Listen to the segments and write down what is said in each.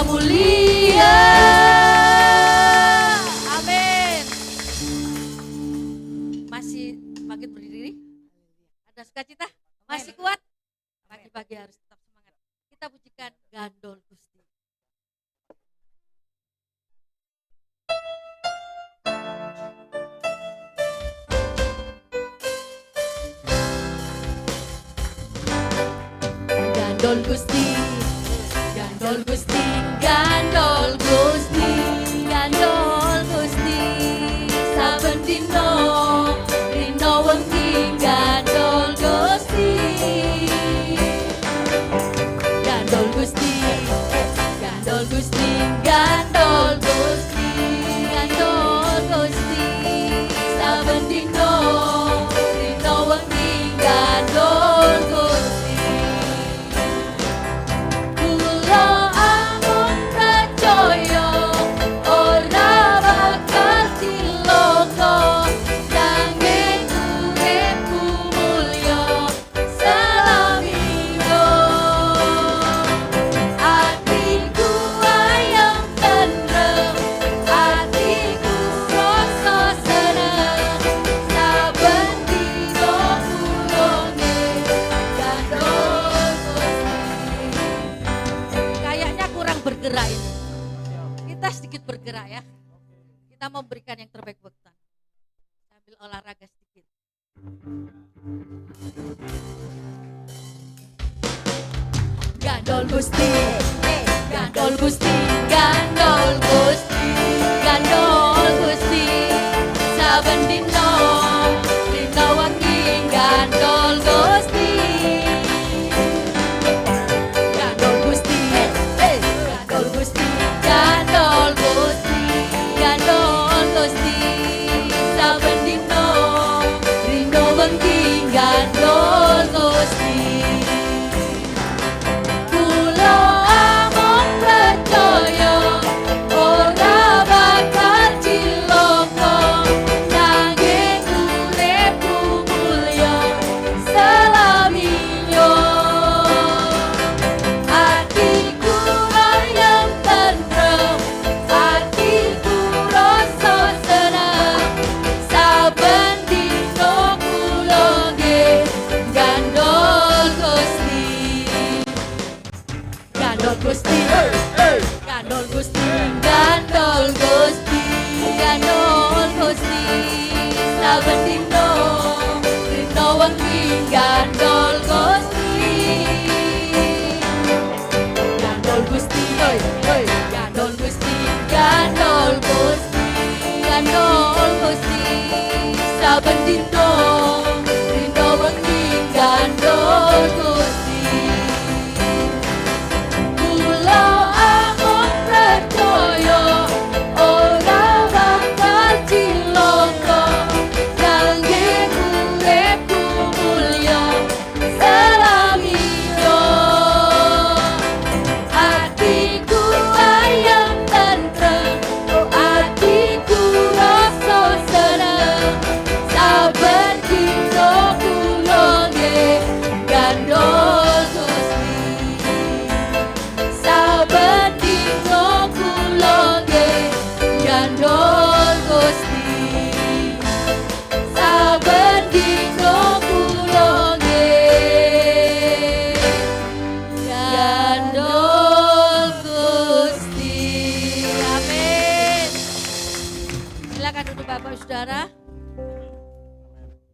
mulia. Amin. Masih bangkit berdiri? Ada sukacita? Masih kuat? Pagi-pagi harus tetap semangat. Kita pujikan Gandol Gusti. Gandol Gusti, Gandol Gusti, Gandol Gusti, Gandol Gusti, saben dino rino wengi Gandol Gusti, Gandol Gusti, Gandol Gusti, Gandol Gusti, Gandol Gusti, saben dino rino wengi Gandol Gusti. Bergerak ini. Kita sedikit bergerak ya. Kita memberikan yang terbaik buat kita. Sambil olahraga sedikit. Gandol Gusti, Gandol Gusti, Gandol Gusti, Gandol Gusti, saben dino rino wengi Gandol Gusti. Gandol Gusti, Gandol Gusti, Gandol Gusti, Gandol Gusti, saben dino rino wengi Gandol Gusti. Gusti, Gandol Gusti, Gandol Gusti, Gandol Gusti, saben dino rino wengi Gandol Gusti, Gandol Gusti, Gandol Gusti, Gandol Gusti, Gandol Gusti, saben dino rino wengi Gandol Gusti. Saudara,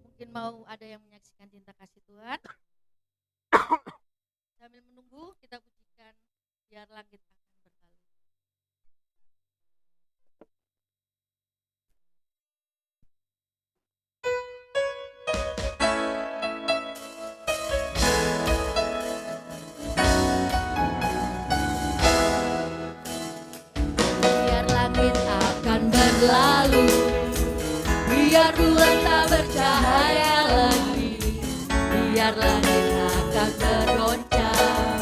mungkin mau ada yang menyaksikan cinta kasih Tuhan. Sambil menunggu, kita pujikan biar langit akan berlalu. Biar langit akan berlalu, biar bulan tak bercahaya lagi, biar langit akan beroncang,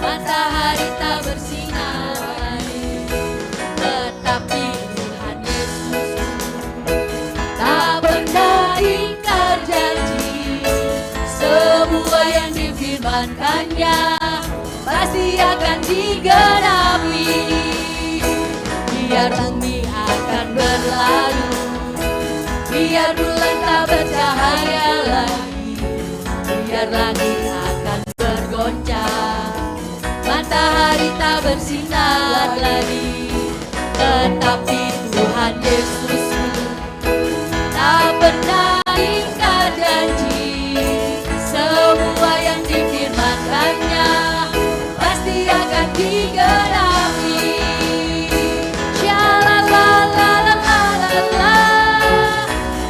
matahari tak bersinar lagi. Tetapi Tuhan Yesus tak pernah ingkar janji, semua yang difirmankannya pasti akan digenapi. Biar bumi akan berlalu, biar bulan tak bercahaya lagi, biar langit akan bergoncang, matahari tak bersinar lagi. Tetapi Tuhan Yesusku tak pernah ingkar janji, semua yang difirmankannya pasti akan digenapi. Shalalalalalalalala,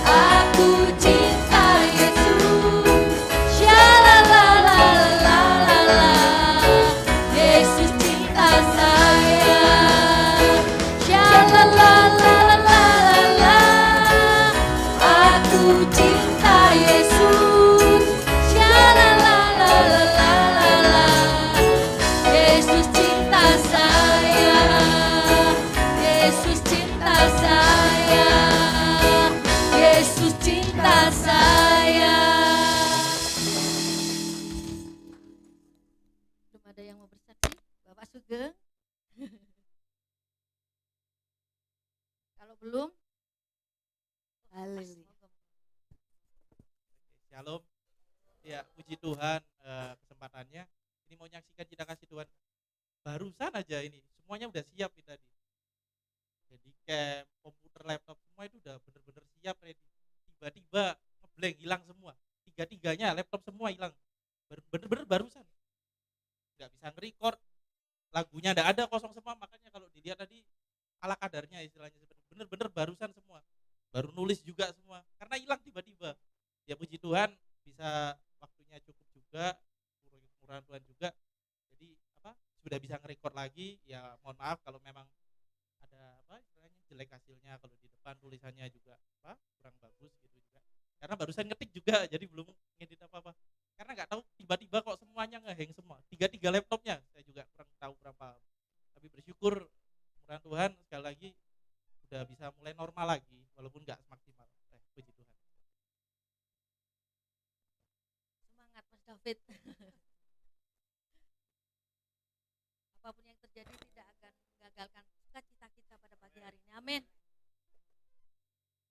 aku cinta Yesus. Shalalalalala, Yesus cinta saya. Shalalalalala, aku cinta Yesus. Shalalalalala, Yesus cinta saya. Yesus cinta saya. Yesus cinta saya. Belum ada yang mau bersaksi? Bapak Sugeng? Kalau belum, haleluya. Shalom. Ya, puji Tuhan kesempatannya. Ini mau nyaksikan kita kasih Tuhan. Barusan aja ini, semuanya udah siap ini tadi. Jadi cam, komputer, laptop, semua itu udah bener-bener siap, ready. Tiba-tiba ngeblank, hilang semua. Tiga-tiganya laptop semua hilang. Bener-bener barusan. Nggak bisa nge-record. Lagunya nggak ada, kosong semua. Makanya kalau dilihat tadi ala kadarnya istilahnya. Bener-bener barusan semua. Baru nulis juga semua. Karena hilang tiba-tiba. Ya puji Tuhan bisa waktunya cukup juga, murahan Tuhan juga. Jadi sudah bisa nge-record lagi. Ya mohon maaf kalau memang ada istilahnya jelek hasilnya, kalau di depan tulisannya juga kurang bagus gitu juga. Karena barusan ngetik juga, jadi belum ngedit apa-apa. Karena nggak tahu tiba-tiba kok semuanya ngehang semua. Tiga laptopnya, saya juga kurang tahu berapa. Tapi bersyukur murahan Tuhan sekali lagi udah bisa mulai normal lagi, walaupun nggak semaksimal. Puji Tuhan. Semangat Mas David. Apapun yang terjadi tidak akan menggagalkan sukacita kita pada pagi hari ini. Amin.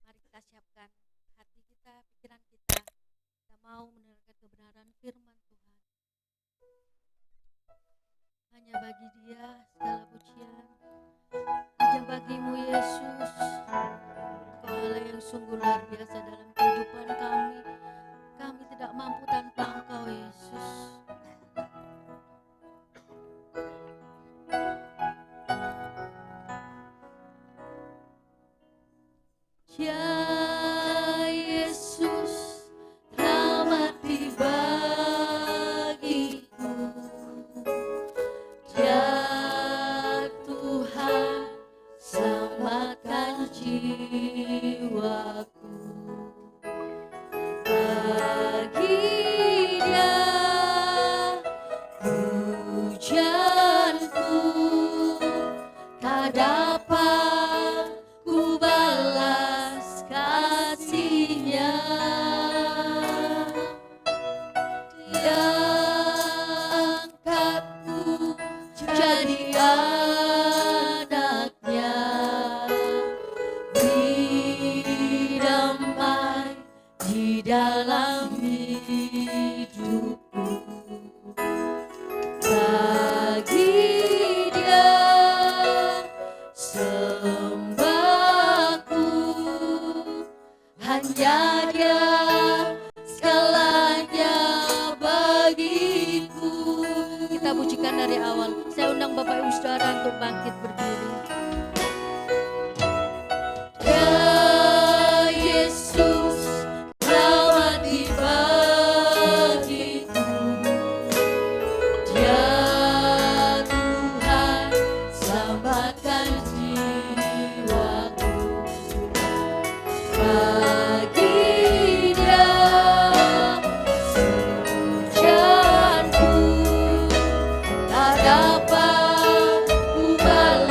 Mari kita siapkan hati kita, pikiran kita. Kita mau mendengarkan kebenaran firman Tuhan. Hanya bagi Dia segala pujian. Hanya bagimu Yesus. Kau Allah yang sungguh luar biasa dalam kehidupan kami. Kami tidak mampu tanpa Engkau Yesus. Ya Yesus, telah mati bagiku. Ya Tuhan, selamatkan jiwaku. Bagi Dia pujianku tak dapat ku balas kasih-Nya. Dia angkatku jadi anaknya, beri damai di dalam hidupku. Bagi Dia sembahku, hanya Dia segalanya bagiku. Kita pujikan dari awal. Saya undang Bapak Ibu Saudara untuk bangkit berdiri. Ya Yesus, telah mati bagiku. Ya Tuhan, selamatkan jiwaku. Bagi Dia pujianku tak dapat ku balas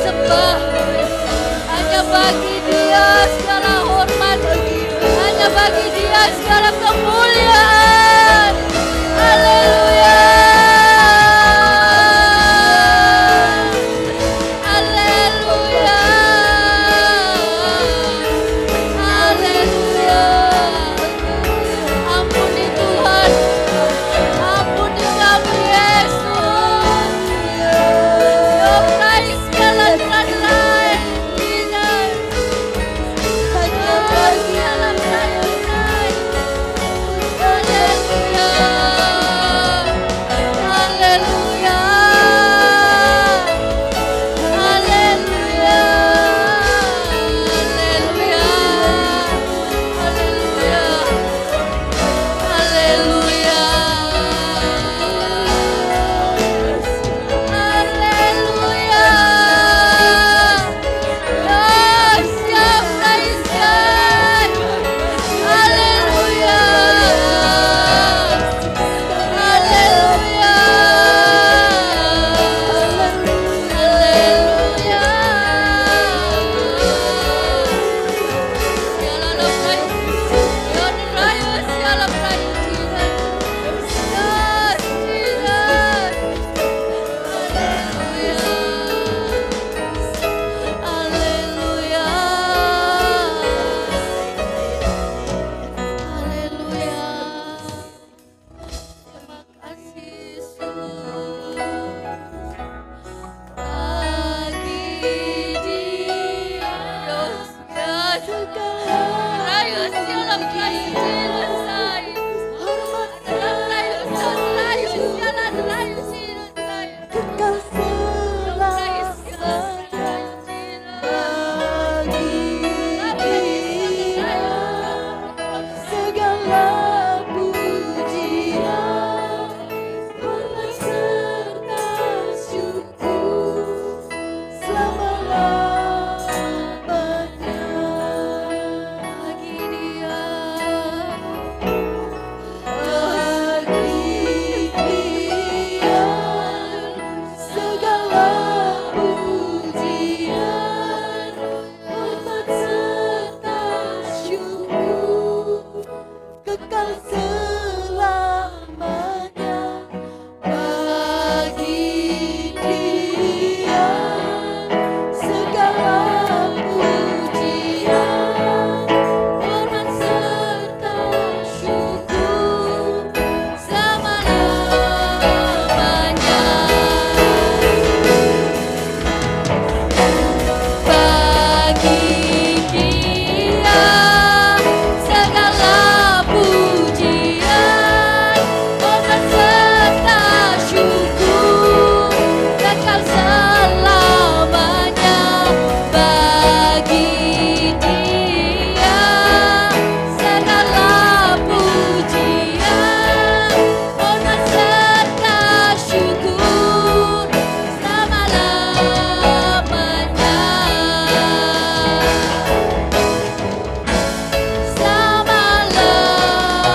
sembah, hanya bagi Dia segala hormat, hanya bagi Dia segala kemuliaan. Haleluya. Haleluya. Haleluya. Ampuni Tuhan, ampuni kami Yesus. Your praise segala lain tidak. Hanya bagi alam lain. Haleluya. Haleluya. Haleluya. Haleluya. Haleluya. Haleluya. Yes, siap praise-Nya. Haleluya. Haleluya. Haleluya. Segala praise, segala praise, Jesus. Yes, Jesus. Haleluya. Haleluya. Terima kasih Yesus. Bagi Dia, Yesus, rayu segala praise, Jesus. Hormat segala praise, rayu segala rayu, Jesus. Kekal Praise segala rayu, Jesus. segala pujian, hormat serta syukur selama-lamanya. Bagi Dia, Bagi Dia segala pujian, hormat serta syukur kekal selamanya. Bagi Dia segala pujian, hormat serta syukur selama-lamanya. Bagi Dia segala pujian, hormat serta syukur kekal selamanya. Bagi Dia segala pujian, hormat serta syukur selama-lamanya.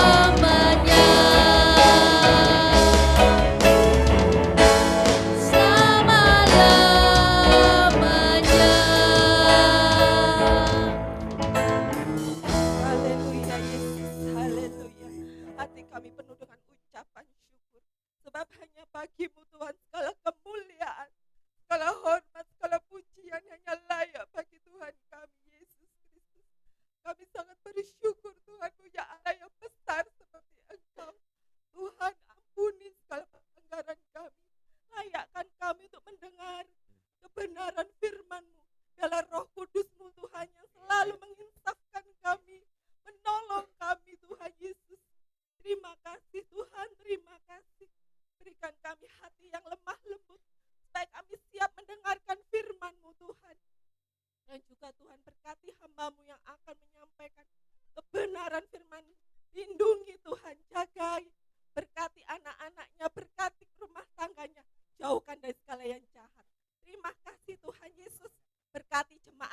Selama-lamanya. Selama-lamanya. Haleluya Yesus, haleluya. Hati kami penuh dengan ucapan syukur. Sebab hanya bagi-Mu Tuhan segala kemuliaan, segala hormat, segala pujian hanya layak bagi Tuhan kami Yesus Kristus. Kami sangat bersyukur Tuhan punya Allah yang besar seperti Engkau. Tuhan ampuni segala pelanggaran kami. Layakkan kami untuk mendengar kebenaran firman-Mu. Biarlah Roh Kudus-Mu Tuhan yang selalu menginsafkan kami, menolong kami Tuhan Yesus. Terima kasih Tuhan, terima kasih. Berikan kami hati yang lemah lembut, supaya kami siap mendengarkan firman-Mu Tuhan. Dan juga Tuhan berkati hamba-Mu yang akan menyampaikan kebenaran firman. Lindungi Tuhan, jagai. Berkati anak-anaknya, berkati rumah tangganya. Jauhkan dari segala yang jahat. Terima kasih Tuhan Yesus. Berkati jemaat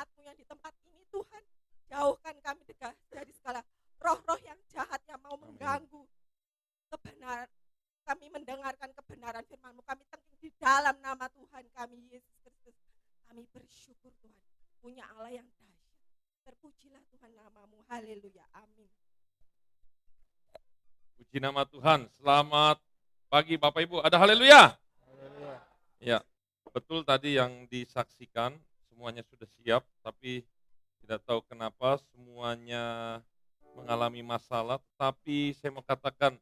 bersyukur Tuhan. Punya Allah yang dahsyat. Terpujilah Tuhan namamu. Haleluya. Amin. Puji nama Tuhan. Selamat pagi Bapak Ibu. Ada haleluya? Ya, betul tadi yang disaksikan. Semuanya sudah siap, tapi tidak tahu kenapa semuanya mengalami masalah. Tapi saya mau katakan,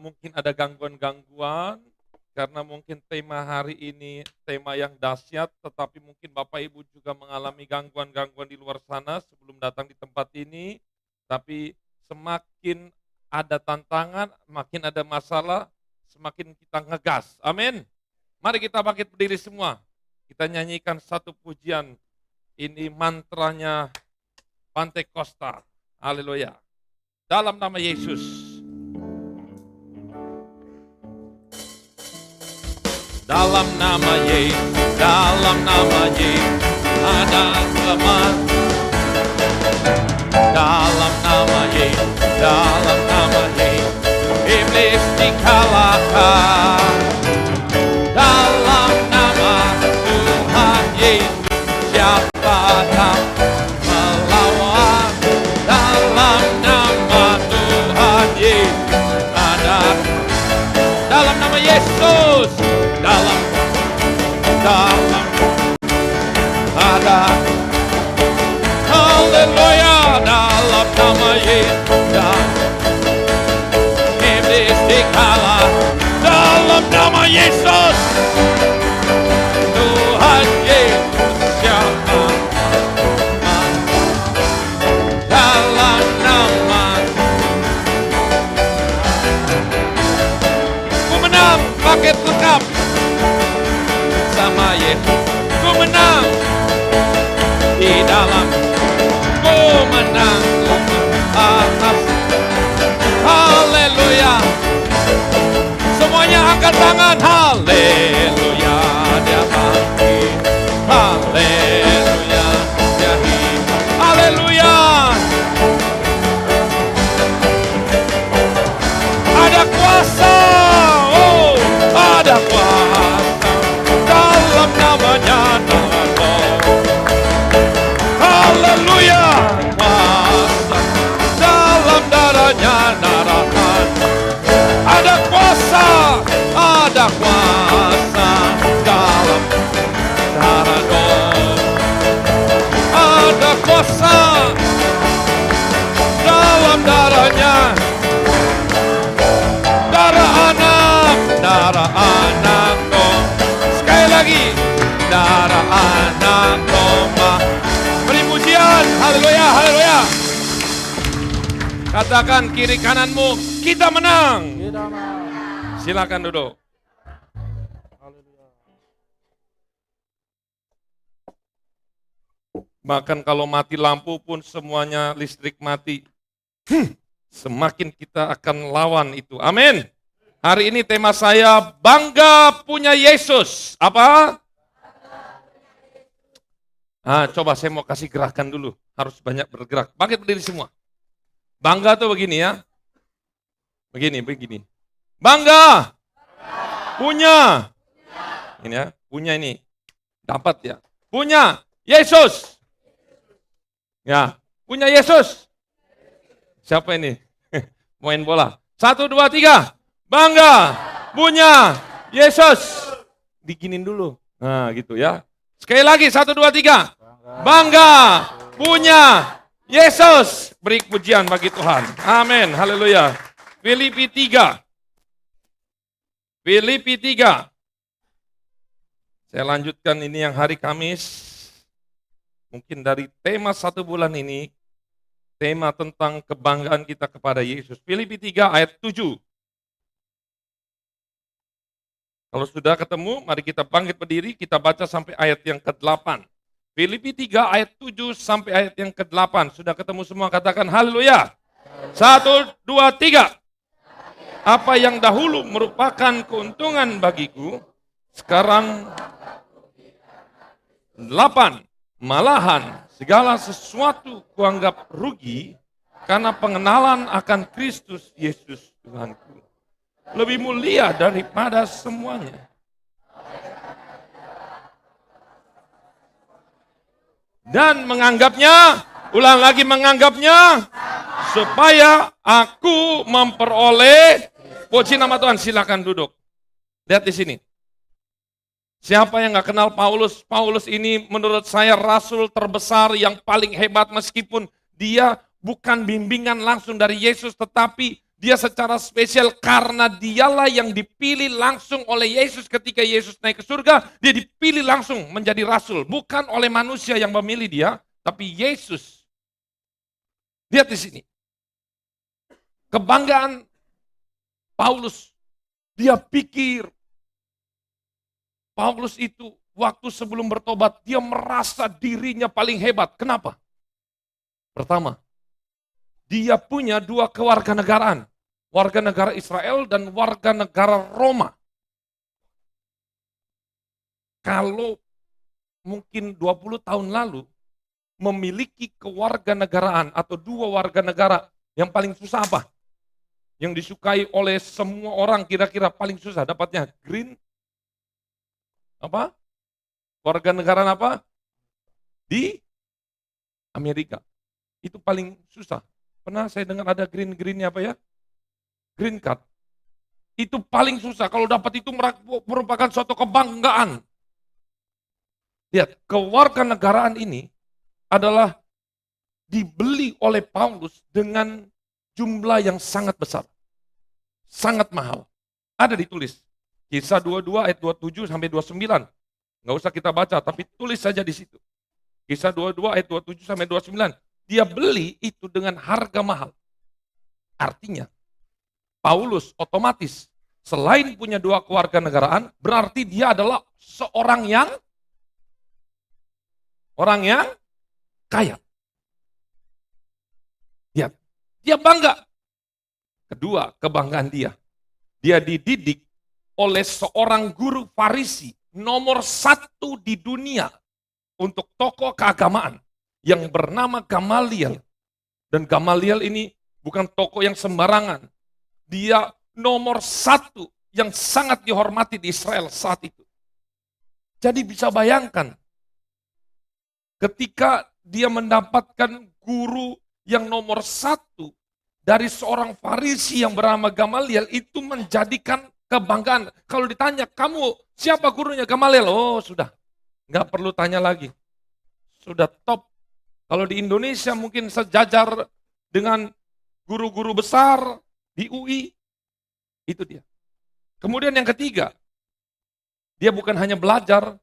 mungkin ada gangguan-gangguan, karena mungkin tema hari ini tema yang dahsyat, tetapi mungkin Bapak Ibu juga mengalami gangguan-gangguan di luar sana sebelum datang di tempat ini. Tapi semakin ada tantangan, makin ada masalah, semakin kita ngegas. Amin. Mari kita bangkit berdiri semua. Kita nyanyikan satu pujian. Ini mantranya Pantekosta. Haleluya. Dalam nama Yesus. Dalam nama Yesus, dalam nama Yesus ada selamat. Dalam nama Yesus, dalam nama Yesus iblis dikalahkan. Dalam nama Tuhan Yesus siapa yang melawan? Dalam nama Tuhan Yesus ada. Dalam nama Yesus, dalam ada. Haleluya, dalam nama Yesus iblis dikalah. Dalam nama Yesus Tuhan Yesus siapa? Dalam nama ku menang, paket lengkap sama Yesus. Ku menang di dalam, ku menang atas. Haleluya. Semuanya angkat tangan. Haleluya, dia bangkit. Haleluya, dia hidup. Haleluya. Ada kuasa. Oh, ada kuasa dalam namanya. Haleluya. Kuasa dalam darahnya narahan. Ada kuasa dalam darah Tuhan. Ada kuasa dalam darahnya. Darah anak Tuhan. Sekali lagi, darah anak Tuhan. Beri pujian, haleluya, haleluya. Katakan kiri kananmu, kita menang. Silakan duduk. Bahkan kalau mati lampu pun semuanya listrik mati. Semakin kita akan lawan itu. Amin. Hari ini tema saya bangga punya Yesus. Apa? Coba saya mau kasih gerakan dulu. Harus banyak bergerak. Bangkit berdiri semua. Bangga tuh begini ya. Begini. Bangga. Punya. Ini ya, punya ini. Dapat ya. Punya Yesus. Ya, punya Yesus. Siapa ini? Main bola. 1, 2, 3. Bangga. Punya Yesus. Diginin dulu. Nah, gitu ya. Sekali lagi 1, 2, 3. Bangga. Punya Yesus. Beri pujian bagi Tuhan. Amin. Haleluya. Filipi 3. Saya lanjutkan ini yang hari Kamis. Mungkin dari tema 1 bulan ini, tema tentang kebanggaan kita kepada Yesus. Filipi 3 ayat 7. Kalau sudah ketemu, mari kita bangkit berdiri, kita baca sampai ayat yang ke-8. Filipi 3 ayat 7 sampai ayat yang ke-8. Sudah ketemu semua, katakan haleluya. 1, 2, 3. Apa yang dahulu merupakan keuntungan bagiku, sekarang 8. Malahan segala sesuatu kuanggap rugi karena pengenalan akan Kristus Yesus Tuhanku. Lebih mulia daripada semuanya. dan menganggapnya, ulang lagi menganggapnya, supaya aku memperoleh puji nama Tuhan. Silakan duduk. Lihat di sini. Siapa yang nggak kenal Paulus? Paulus ini menurut saya rasul terbesar yang paling hebat, meskipun dia bukan bimbingan langsung dari Yesus, tetapi dia secara spesial karena dialah yang dipilih langsung oleh Yesus ketika Yesus naik ke surga. Dia dipilih langsung menjadi rasul, bukan oleh manusia yang memilih dia, tapi Yesus. Lihat di sini. Kebanggaan Paulus. Dia pikir Paulus itu waktu sebelum bertobat, dia merasa dirinya paling hebat. Kenapa? Pertama, dia punya dua kewarganegaraan. Warga negara Israel dan warga negara Roma. Kalau mungkin 20 tahun lalu, memiliki kewarganegaraan atau dua warga negara, yang paling susah apa? Yang disukai oleh semua orang, kira-kira paling susah dapatnya green apa? Warga negara apa? Di Amerika. Itu paling susah. Pernah saya dengar ada greennya apa ya? Green card. Itu paling susah. Kalau dapat itu merupakan suatu kebanggaan. Lihat, kewarganegaraan ini adalah dibeli oleh Paulus dengan jumlah yang sangat besar. Sangat mahal. Ada ditulis. Kisah 22 ayat 27 sampai 29. Nggak usah kita baca, tapi tulis saja di situ. Kisah 22 ayat 27 sampai 29. Dia beli itu dengan harga mahal. Artinya, Paulus otomatis selain punya dua kewarganegaraan, berarti dia adalah seorang yang kaya. Dia bangga. Kedua, kebanggaan dia. Dia dididik oleh seorang guru Farisi nomor 1 di dunia untuk tokoh keagamaan yang bernama Gamaliel. Dan Gamaliel ini bukan tokoh yang sembarangan. Dia nomor 1 yang sangat dihormati di Israel saat itu. Jadi bisa bayangkan, ketika dia mendapatkan guru yang nomor 1 dari seorang Farisi yang bernama Gamaliel, itu menjadikan kebanggaan. Kalau ditanya, kamu siapa gurunya? Gamaliel. Oh sudah, nggak perlu tanya lagi. Sudah top. Kalau di Indonesia mungkin sejajar dengan guru-guru besar di UI. Itu dia. Kemudian yang ketiga, dia bukan hanya belajar,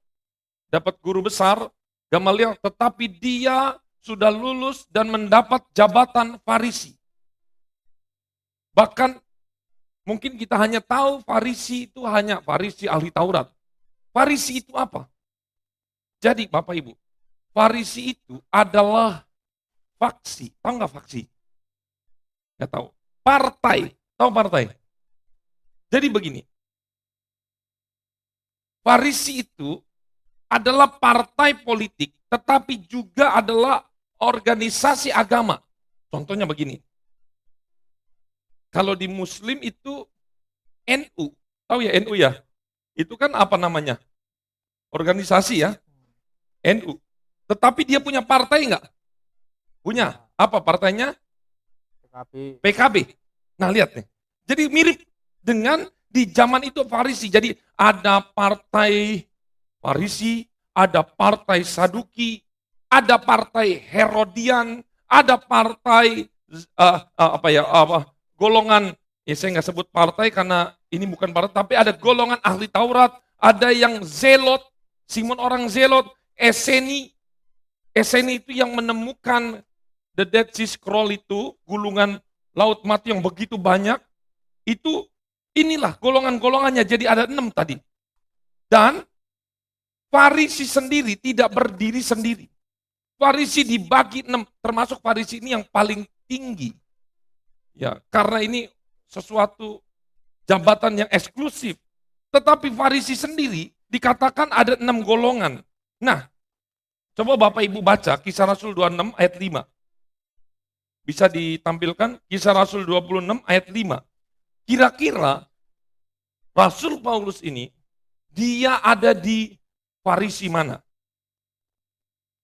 dapat guru besar, Gamaliel, tetapi dia sudah lulus dan mendapat jabatan Farisi. Bahkan mungkin kita hanya tahu Farisi itu hanya Farisi ahli Taurat. Farisi itu apa? Jadi Bapak Ibu, Farisi itu adalah faksi. Tahu nggak faksi? Nggak tahu. Partai. Tahu partai? Jadi begini. Farisi itu adalah partai politik, tetapi juga adalah organisasi agama. Contohnya begini. Kalau di Muslim itu NU, tahu ya NU ya? Itu kan apa namanya? Organisasi ya, NU. Tetapi dia punya partai enggak? Punya. Apa partainya? PKB. Nah lihat nih. Jadi mirip dengan di zaman itu Farisi. Jadi ada partai Farisi, ada partai Saduki, ada partai Herodian, ada partai golongan, ya saya nggak sebut partai karena ini bukan partai, tapi ada golongan ahli Taurat, ada yang zelot, Simon orang zelot, Eseni itu yang menemukan The Dead Sea Scroll itu, gulungan laut mati yang begitu banyak, itu inilah golongan-golongannya, jadi ada 6 tadi. Dan Farisi sendiri tidak berdiri sendiri. Farisi dibagi 6, termasuk Farisi ini yang paling tinggi. Ya, karena ini sesuatu jabatan yang eksklusif. Tetapi Farisi sendiri dikatakan ada 6 golongan. Nah, coba Bapak Ibu baca Kisah Rasul 26 ayat 5. Bisa ditampilkan Kisah Rasul 26 ayat 5. Kira-kira Rasul Paulus ini, dia ada di Farisi mana?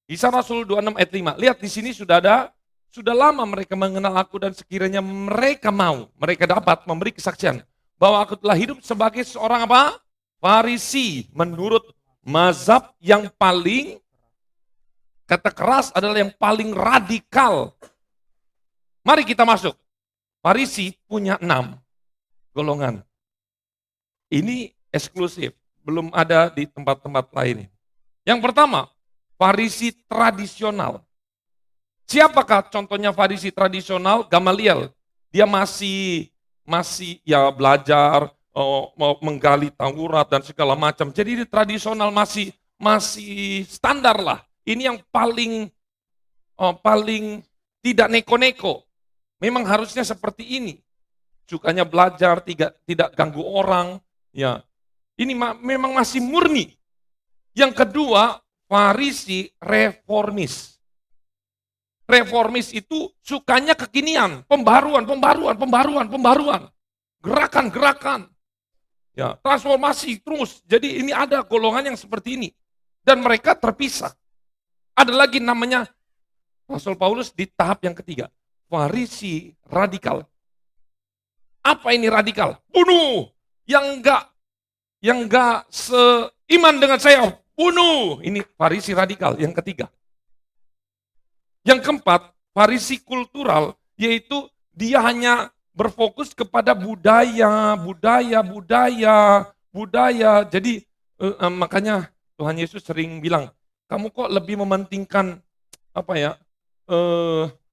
Kisah Rasul 26 ayat 5. Lihat di sini sudah lama mereka mengenal aku dan sekiranya mereka mau, mereka dapat memberi kesaksian bahwa aku telah hidup sebagai seorang apa? Farisi menurut mazhab yang paling, kata keras adalah yang paling radikal. Mari kita masuk. Farisi punya 6 golongan. Ini eksklusif, belum ada di tempat-tempat lain. Yang pertama, Farisi tradisional. Siapakah contohnya Farisi tradisional? Gamaliel. Dia masih ya belajar, mau menggali Taurat dan segala macam. Jadi ini tradisional, masih standar lah. Ini yang paling tidak neko-neko. Memang harusnya seperti ini. Sukanya belajar, tidak ganggu orang. Ya, ini memang masih murni. Yang kedua, Farisi reformis. Reformis itu sukanya kekinian, pembaruan. Gerakan. Ya, transformasi terus. Jadi ini ada golongan yang seperti ini. Dan mereka terpisah. Ada lagi namanya Rasul Paulus di tahap yang ketiga. Farisi radikal. Apa ini radikal? Bunuh. Yang enggak seiman dengan saya, bunuh. Ini Farisi radikal yang ketiga. Yang keempat, Farisi kultural, yaitu dia hanya berfokus kepada budaya. Jadi makanya Tuhan Yesus sering bilang, kamu kok lebih mementingkan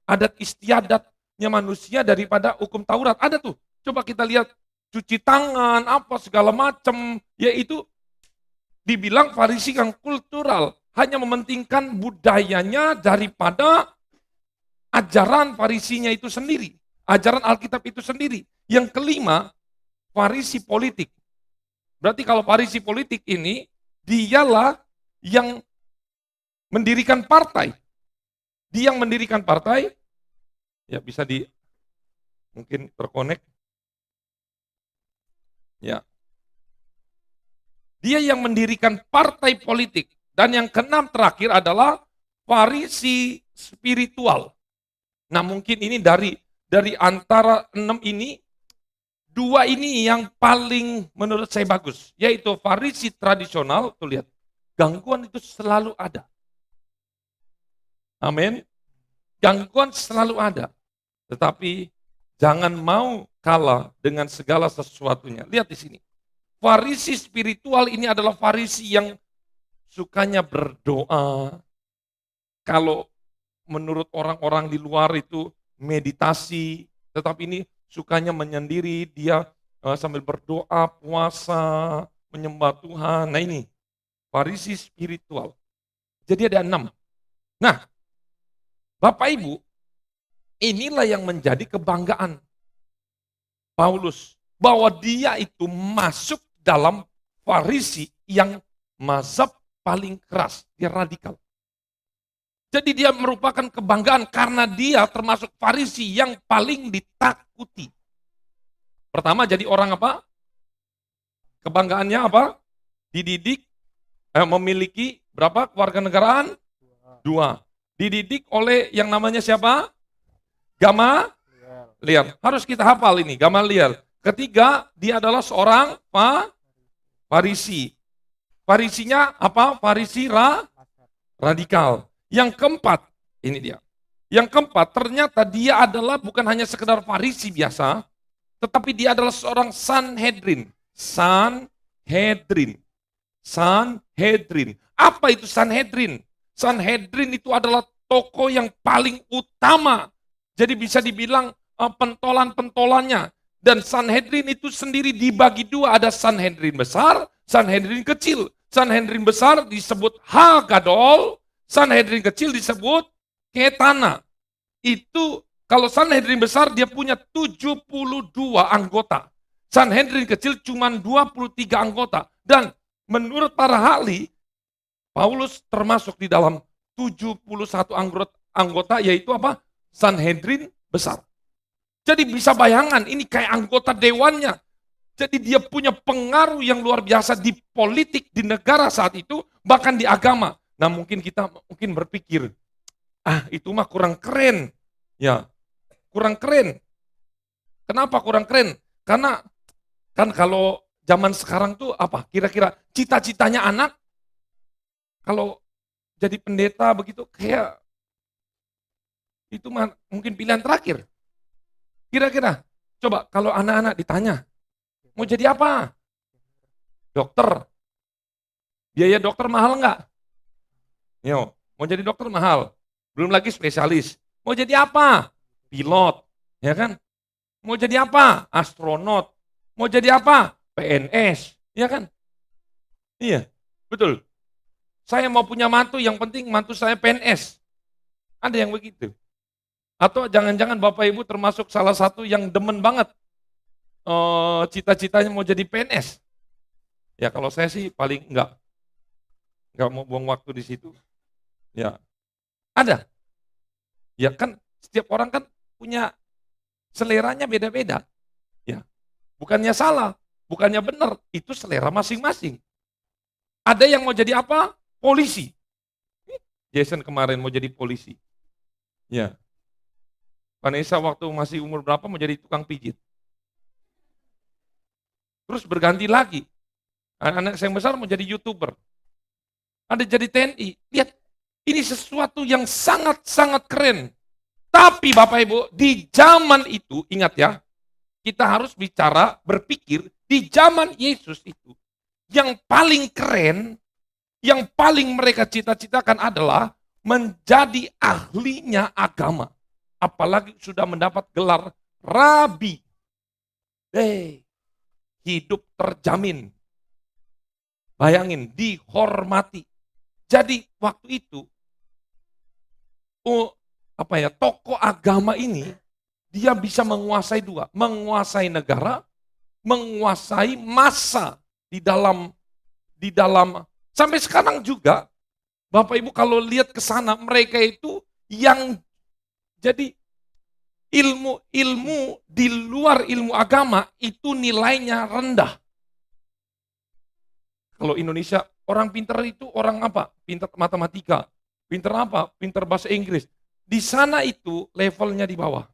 adat istiadatnya manusia daripada hukum Taurat. Ada tuh. Coba kita lihat cuci tangan, segala macam, yaitu dibilang Farisi yang kultural, hanya mementingkan budayanya daripada ajaran Farisinya itu sendiri, ajaran Alkitab itu sendiri. Yang kelima, Farisi politik. Berarti kalau Farisi politik ini, dialah yang mendirikan partai. Dia yang mendirikan partai, ya bisa mungkin terkonek. Ya. Dia yang mendirikan partai politik. Dan yang keenam terakhir adalah Farisi spiritual. Nah mungkin ini dari antara 6 ini, 2 ini yang paling menurut saya bagus. Yaitu Farisi tradisional, tuh lihat, gangguan itu selalu ada. Amin. Gangguan selalu ada. Tetapi jangan mau kalah dengan segala sesuatunya. Lihat di sini. Farisi spiritual ini adalah Farisi yang sukanya berdoa. Kalau menurut orang-orang di luar itu meditasi, tetapi ini sukanya menyendiri, dia sambil berdoa, puasa, menyembah Tuhan. Nah ini, Farisi spiritual. Jadi ada 6. Nah, Bapak Ibu, inilah yang menjadi kebanggaan Paulus, bahwa dia itu masuk dalam Farisi yang mazhab paling keras, dia radikal. Jadi dia merupakan kebanggaan karena dia termasuk Farisi yang paling ditakuti. Pertama jadi orang apa? Kebanggaannya apa? Dididik, memiliki berapa kewarganegaraan? 2. Dididik oleh yang namanya siapa? Gamaliel. Harus kita hafal ini, Gamaliel. Ketiga, dia adalah seorang Farisi. Farisinya apa? Farisi radikal. Yang keempat, ini dia. Yang keempat, ternyata dia adalah bukan hanya sekedar Farisi biasa, tetapi dia adalah seorang Sanhedrin. Sanhedrin. Apa itu Sanhedrin? Sanhedrin itu adalah tokoh yang paling utama. Jadi bisa dibilang pentolan-pentolannya. Dan Sanhedrin itu sendiri dibagi 2. Ada Sanhedrin besar, Sanhedrin kecil. Sanhedrin besar disebut Hagadol, Sanhedrin kecil disebut Ketana. Itu kalau Sanhedrin besar dia punya 72 anggota. Sanhedrin kecil cuma 23 anggota. Dan menurut para ahli, Paulus termasuk di dalam 71 anggota, yaitu apa? Sanhedrin besar. Jadi bisa bayangan, ini kayak anggota dewannya. Jadi dia punya pengaruh yang luar biasa di politik, di negara saat itu, bahkan di agama. Nah mungkin kita berpikir, itu mah kurang keren. Ya, kurang keren. Kenapa kurang keren? Karena kan kalau zaman sekarang tuh apa? Kira-kira cita-citanya anak kalau jadi pendeta begitu kayak itu mah mungkin pilihan terakhir. Kira-kira coba kalau anak-anak ditanya, mau jadi apa? Dokter. Biaya dokter mahal nggak? Yo, mau jadi dokter mahal. Belum lagi spesialis. Mau jadi apa? Pilot, ya kan? Mau jadi apa? Astronot. Mau jadi apa? PNS, ya kan? Iya, betul. Saya mau punya mantu, yang penting mantu saya PNS. Ada yang begitu. Atau jangan-jangan Bapak Ibu termasuk salah satu yang demen banget cita-citanya mau jadi PNS. Ya kalau saya sih paling enggak mau buang waktu di situ. Ya, ada. Ya kan setiap orang kan punya seleranya beda-beda. Ya, bukannya salah, bukannya benar, itu selera masing-masing. Ada yang mau jadi apa? Polisi. Jason kemarin mau jadi polisi. Ya. Vanessa waktu masih umur berapa mau jadi tukang pijit. Terus berganti lagi. Anak-anak saya yang besar mau jadi YouTuber. Ada jadi TNI. Lihat, ini sesuatu yang sangat-sangat keren. Tapi Bapak Ibu, di zaman itu, ingat ya, kita harus bicara, berpikir, di zaman Yesus itu, yang paling keren, yang paling mereka cita-citakan adalah menjadi ahlinya agama. Apalagi sudah mendapat gelar rabi. Hidup terjamin. Bayangin, dihormati. Jadi waktu itu, tokoh agama ini, dia bisa menguasai dua. Menguasai negara, menguasai massa di dalam sampai sekarang juga, Bapak Ibu kalau lihat ke sana, mereka itu yang jadi ilmu di luar ilmu agama itu nilainya rendah. Kalau Indonesia, orang pintar itu orang apa? Pintar matematika. Pintar apa? Pintar bahasa Inggris. Di sana itu levelnya di bawah.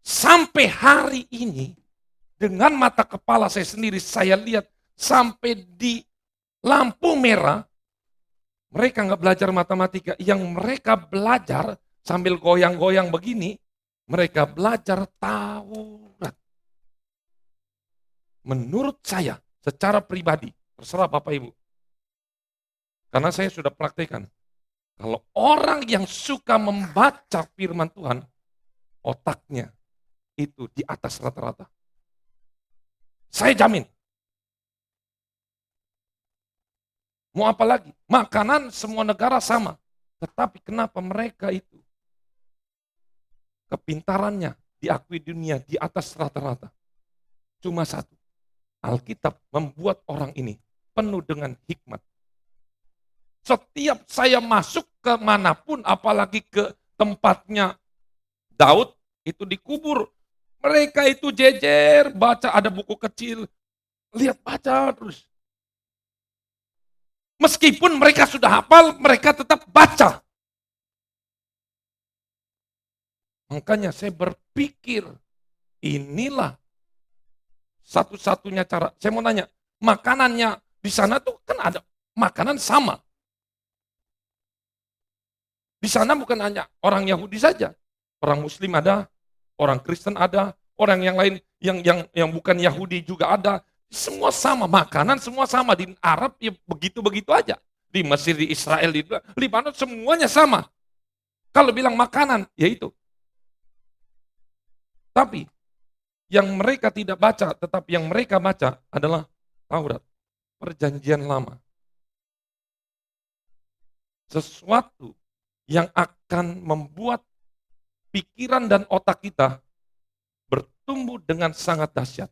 Sampai hari ini, dengan mata kepala saya sendiri, saya lihat sampai di lampu merah, mereka nggak belajar matematika. Yang mereka belajar sambil goyang-goyang begini, mereka belajar Taurat. Menurut saya, secara pribadi, terserah Bapak Ibu. Karena saya sudah praktekkan. Kalau orang yang suka membaca firman Tuhan, otaknya itu di atas rata-rata. Saya jamin. Mau apa lagi? Makanan semua negara sama. Tetapi kenapa mereka itu kepintarannya diakui dunia di atas rata-rata? Cuma satu. Alkitab membuat orang ini penuh dengan hikmat. Setiap saya masuk ke manapun, apalagi ke tempatnya Daud, itu dikubur. Mereka itu jejer, baca, ada buku kecil. Lihat, baca terus. Meskipun mereka sudah hafal, mereka tetap baca. Makanya saya berpikir, inilah satu-satunya cara. Saya mau nanya, makanannya di sana tuh kan ada makanan sama. Di sana bukan hanya orang Yahudi saja, orang Muslim ada, orang Kristen ada, orang yang lain yang bukan Yahudi juga ada. Semua sama, makanan semua sama. Di Arab ya begitu-begitu aja. Di Mesir, di Israel, di Libanon semuanya sama. Kalau bilang makanan, ya itu. Tapi yang mereka tidak baca, tetapi yang mereka baca adalah Taurat, Perjanjian Lama. Sesuatu yang akan membuat pikiran dan otak kita bertumbuh dengan sangat dahsyat.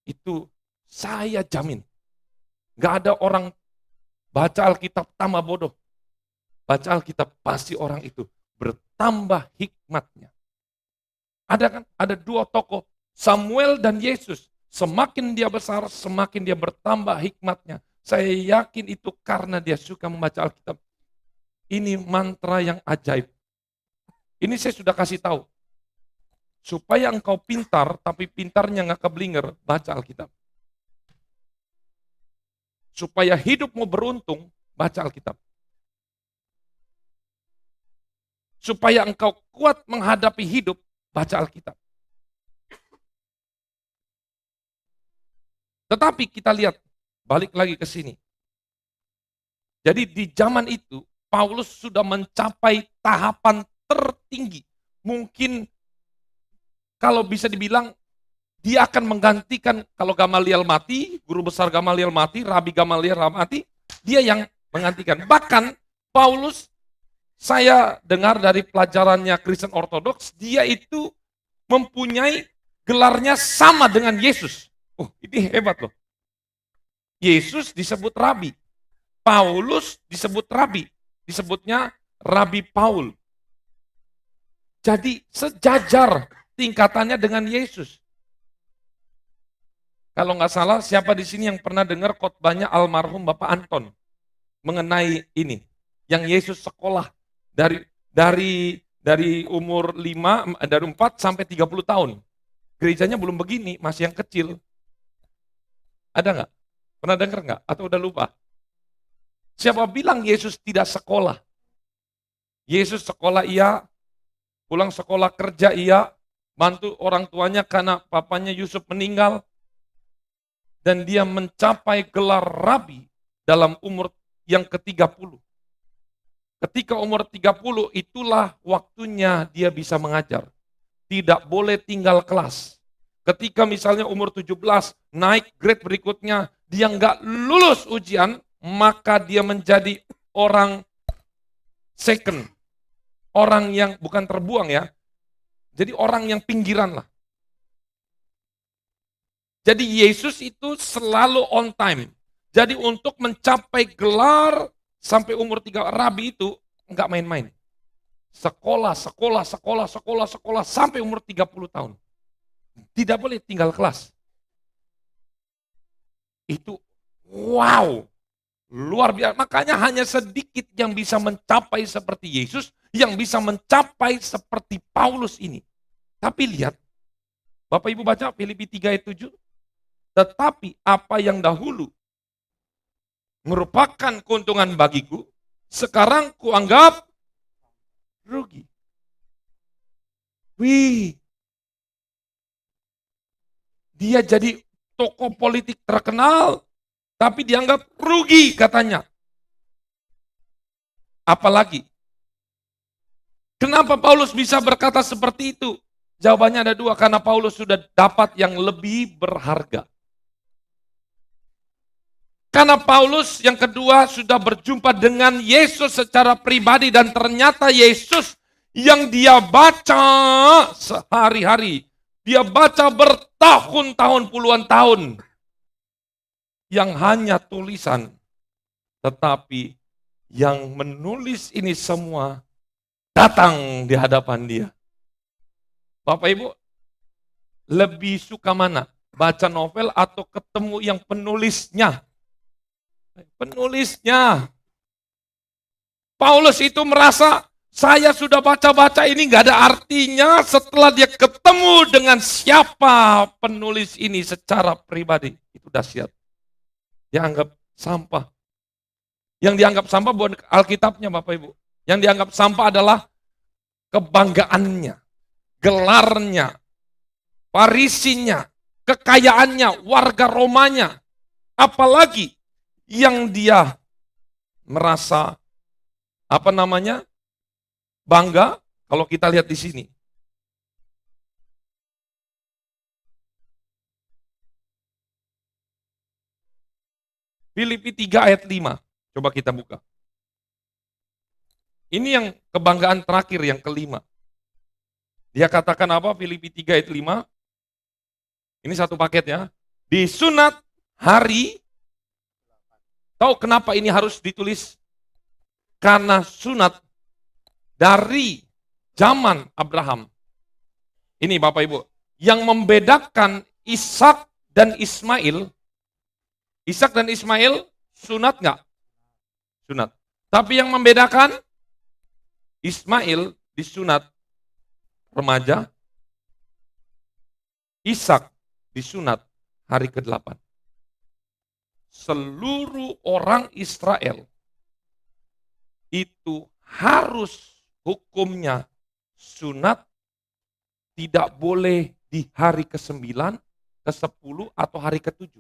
Itu saya jamin. Gak ada orang baca Alkitab tambah bodoh. Baca Alkitab pasti orang itu bertambah hikmatnya. Ada kan? Ada dua tokoh, Samuel dan Yesus. Semakin dia besar, semakin dia bertambah hikmatnya. Saya yakin itu karena dia suka membaca Alkitab. Ini mantra yang ajaib. Ini saya sudah kasih tahu. Supaya engkau pintar, tapi pintarnya nggak keblinger, baca Alkitab. Supaya hidupmu beruntung, baca Alkitab. Supaya engkau kuat menghadapi hidup, baca Alkitab. Tetapi kita lihat, balik lagi ke sini. Jadi di zaman itu, Paulus sudah mencapai tahapan tertinggi. Mungkin kalau bisa dibilang, dia akan menggantikan, kalau Gamaliel mati, guru besar Gamaliel mati, Rabi Gamaliel mati, dia yang menggantikan. Bahkan Paulus, saya dengar dari pelajarannya Kristen Ortodoks, dia itu mempunyai gelarnya sama dengan Yesus. Oh, ini hebat loh. Yesus disebut Rabi. Paulus disebut Rabi. Disebutnya Rabi Paul. Jadi sejajar tingkatannya dengan Yesus. Kalau nggak salah, siapa di sini yang pernah dengar khotbahnya almarhum Bapak Anton mengenai ini, yang Yesus sekolah dari umur 4 sampai 30 tahun. Gerejanya belum begini, masih yang kecil. Ada nggak? Pernah dengar nggak? Atau udah lupa? Siapa bilang Yesus tidak sekolah? Yesus sekolah iya, pulang sekolah kerja iya, bantu orang tuanya karena papanya Yusuf meninggal, dan dia mencapai gelar rabi dalam umur yang ke-30. Ketika umur 30, itulah waktunya dia bisa mengajar. Tidak boleh tinggal kelas. Ketika misalnya umur 17, naik grade berikutnya, dia nggak lulus ujian, maka dia menjadi orang second. Orang yang bukan terbuang ya. Jadi orang yang pinggiran lah. Jadi Yesus itu selalu on time. Jadi untuk mencapai gelar sampai umur 3 rabi itu nggak main-main. Sekolah sampai umur 30 tahun. Tidak boleh tinggal kelas. Itu wow. Luar biasa. Makanya hanya sedikit yang bisa mencapai seperti Yesus, yang bisa mencapai seperti Paulus ini. Tapi lihat, Bapak Ibu baca Filipi 3 ayat 7. Tetapi apa yang dahulu merupakan keuntungan bagiku, sekarang kuanggap rugi. Wih, dia jadi tokoh politik terkenal, tapi dianggap rugi katanya. Apalagi? Kenapa Paulus bisa berkata seperti itu? Jawabannya ada 2, karena Paulus sudah dapat yang lebih berharga. Karena Paulus yang kedua sudah berjumpa dengan Yesus secara pribadi, dan ternyata Yesus yang dia baca sehari-hari, dia baca bertahun-tahun, puluhan tahun, yang hanya tulisan, tetapi yang menulis ini semua datang di hadapan dia. Bapak Ibu, lebih suka mana? Baca novel atau ketemu yang penulisnya? Penulisnya. Paulus itu merasa, saya sudah baca-baca ini gak ada artinya setelah dia ketemu dengan siapa penulis ini secara pribadi. Itu dahsyat. Dianggap sampah. Yang dianggap sampah bukan Alkitabnya Bapak Ibu. Yang dianggap sampah adalah kebanggaannya, gelarnya, parisinya, kekayaannya, warga Romanya. Apalagi yang dia merasa bangga, kalau kita lihat di sini. Filipi 3 ayat 5. Coba kita buka. Ini yang kebanggaan terakhir, yang kelima. Dia katakan apa? Filipi 3 ayat 5. Ini satu paket ya. Disunat hari. Tahu kenapa ini harus ditulis? Karena sunat dari zaman Abraham. Ini Bapak Ibu. Yang membedakan Ishak dan Ismail. Ishak dan Ismail sunat nggak? Sunat. Tapi yang membedakan, Ismail disunat remaja, Ishak disunat hari ke-8. Seluruh orang Israel itu harus hukumnya sunat, tidak boleh di hari ke-9, ke-10, atau hari ke-7.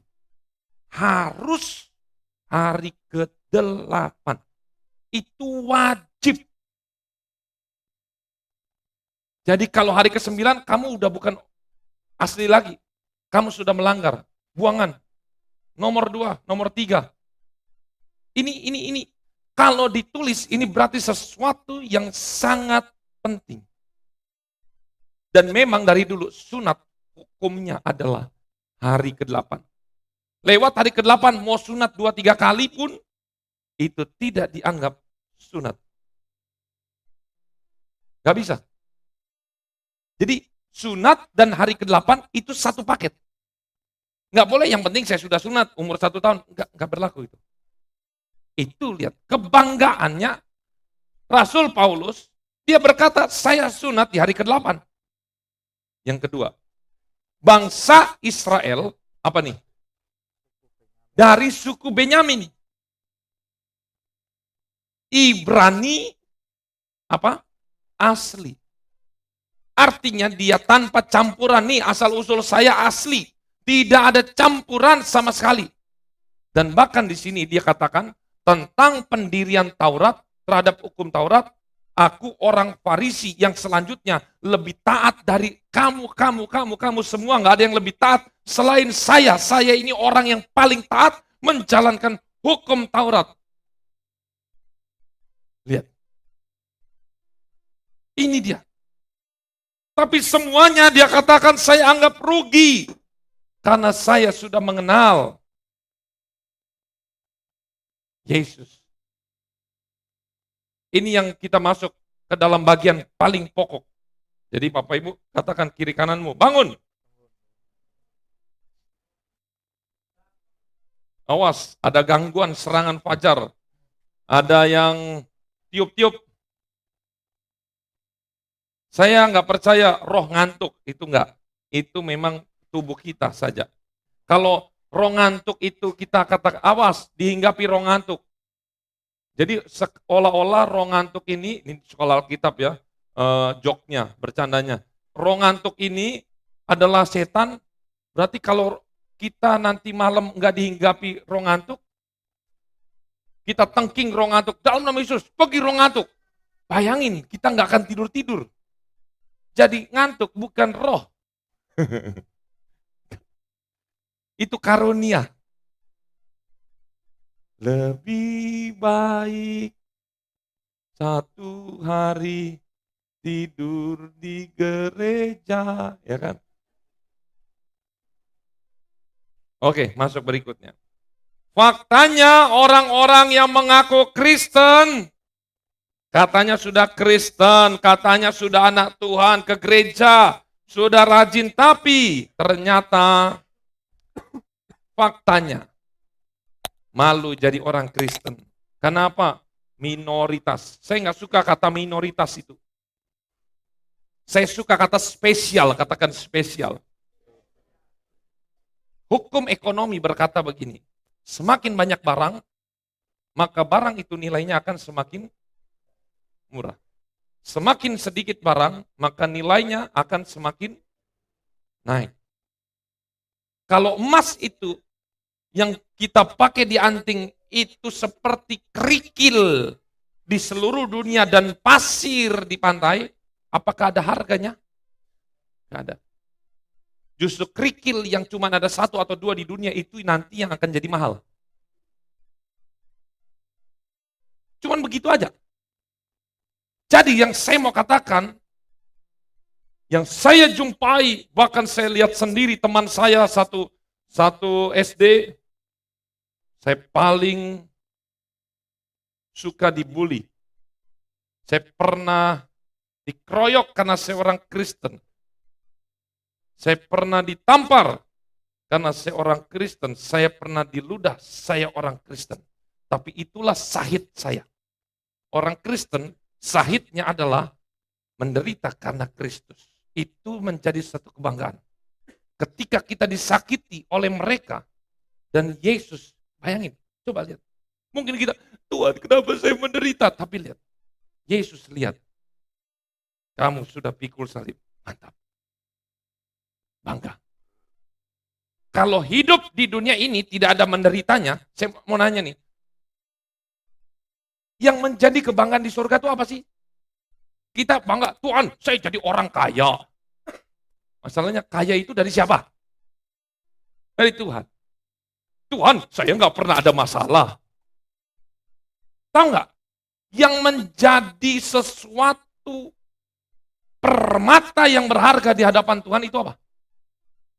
Harus hari ke-8. Itu wajib. Jadi kalau hari ke-9 kamu udah bukan asli lagi. Kamu sudah melanggar. Buangan. Nomor 2, nomor 3. Ini. Kalau ditulis ini berarti sesuatu yang sangat penting. Dan memang dari dulu sunat hukumnya adalah hari ke-8. Lewat hari ke-8 mau sunat 2-3 kali pun itu tidak dianggap sunat. Gak bisa. Jadi sunat dan hari ke-8 itu satu paket. Nggak boleh yang penting saya sudah sunat umur 1 tahun. Nggak berlaku itu. Itu lihat kebanggaannya Rasul Paulus. Dia berkata saya sunat di hari ke-8. Yang kedua, bangsa Israel apa nih? Dari suku Benyamin. Ibrani apa? Asli. Artinya dia tanpa campuran nih, asal-usul saya asli. Tidak ada campuran sama sekali. Dan bahkan di sini dia katakan tentang pendirian Taurat terhadap hukum Taurat, aku orang Farisi yang selanjutnya lebih taat dari kamu semua, nggak ada yang lebih taat selain saya. Saya ini orang yang paling taat menjalankan hukum Taurat. Lihat. Ini dia. Tapi semuanya dia katakan saya anggap rugi. Karena saya sudah mengenal Yesus. Ini yang kita masuk ke dalam bagian paling pokok. Jadi Bapak Ibu katakan kiri kananmu, bangun. Awas, ada gangguan serangan fajar. Ada yang tiup-tiup. Saya nggak percaya roh ngantuk, itu enggak. Itu memang tubuh kita saja. Kalau roh ngantuk itu kita katakan, awas, dihinggapi roh ngantuk. Jadi seolah-olah roh ngantuk ini sekolah Alkitab ya, joknya, bercandanya. Roh ngantuk ini adalah setan, berarti kalau kita nanti malam nggak dihinggapi roh ngantuk, kita tengking roh ngantuk, dalam nama Yesus, pergi roh ngantuk. Bayangin, kita nggak akan tidur-tidur. Jadi ngantuk bukan roh. Itu karunia. Lebih baik satu hari tidur di gereja, ya kan? Oke, masuk berikutnya. Faktanya orang-orang yang mengaku Kristen, katanya sudah Kristen, katanya sudah anak Tuhan, ke gereja, sudah rajin, tapi ternyata faktanya malu jadi orang Kristen. Kenapa? Minoritas. Saya nggak suka kata minoritas itu. Saya suka kata spesial, katakan spesial. Hukum ekonomi berkata begini, semakin banyak barang, maka barang itu nilainya akan semakin murah. Semakin sedikit barang, maka nilainya akan semakin naik. Kalau emas itu yang kita pakai di anting itu seperti kerikil di seluruh dunia dan pasir di pantai, apakah ada harganya? Tidak ada. Justru kerikil yang cuma ada 1 atau 2 di dunia itu nanti yang akan jadi mahal. Cuman begitu aja. Jadi yang saya mau katakan, yang saya jumpai, bahkan saya lihat sendiri teman saya satu SD, saya paling suka dibully. Saya pernah dikeroyok karena saya orang Kristen. Saya pernah ditampar karena saya orang Kristen. Saya pernah diludah, saya orang Kristen. Tapi itulah sahid saya. Orang Kristen, sahidnya adalah menderita karena Kristus. Itu menjadi satu kebanggaan. Ketika kita disakiti oleh mereka, dan Yesus, bayangin, coba lihat. Mungkin kita, Tuhan kenapa saya menderita? Tapi lihat, Yesus lihat, kamu sudah pikul salib, mantap. Bangga. Kalau hidup di dunia ini tidak ada menderitanya, saya mau nanya nih, yang menjadi kebanggaan di surga itu apa sih? Kita bangga, Tuhan saya jadi orang kaya. Masalahnya kaya itu dari siapa? Dari Tuhan. Tuhan saya nggak pernah ada masalah. Tahu nggak? Yang menjadi sesuatu permata yang berharga di hadapan Tuhan itu apa?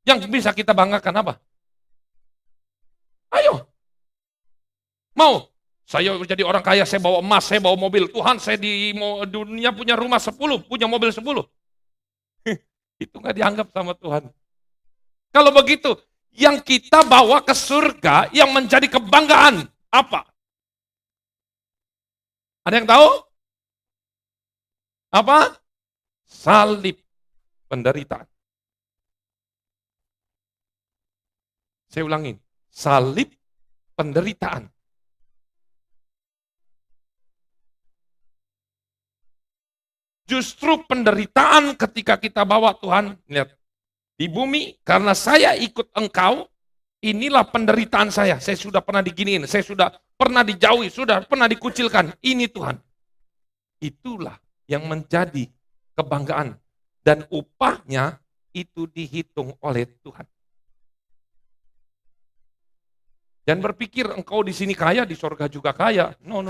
Yang bisa kita banggakan apa? Ayo. Mau? Saya jadi orang kaya, saya bawa emas, saya bawa mobil. Tuhan saya di dunia punya rumah 10, punya mobil 10. Itu nggak dianggap sama Tuhan. Kalau begitu, yang kita bawa ke surga, yang menjadi kebanggaan, apa? Ada yang tahu? Apa? Salib penderitaan. Saya ulangin, salib penderitaan. Justru penderitaan ketika kita bawa Tuhan, lihat, di bumi, karena saya ikut engkau, inilah penderitaan saya. Saya sudah pernah diginiin, saya sudah pernah dijauhi, sudah pernah dikucilkan. Ini Tuhan. Itulah yang menjadi kebanggaan. Dan upahnya itu dihitung oleh Tuhan. Dan berpikir engkau di sini kaya, di surga juga kaya. No.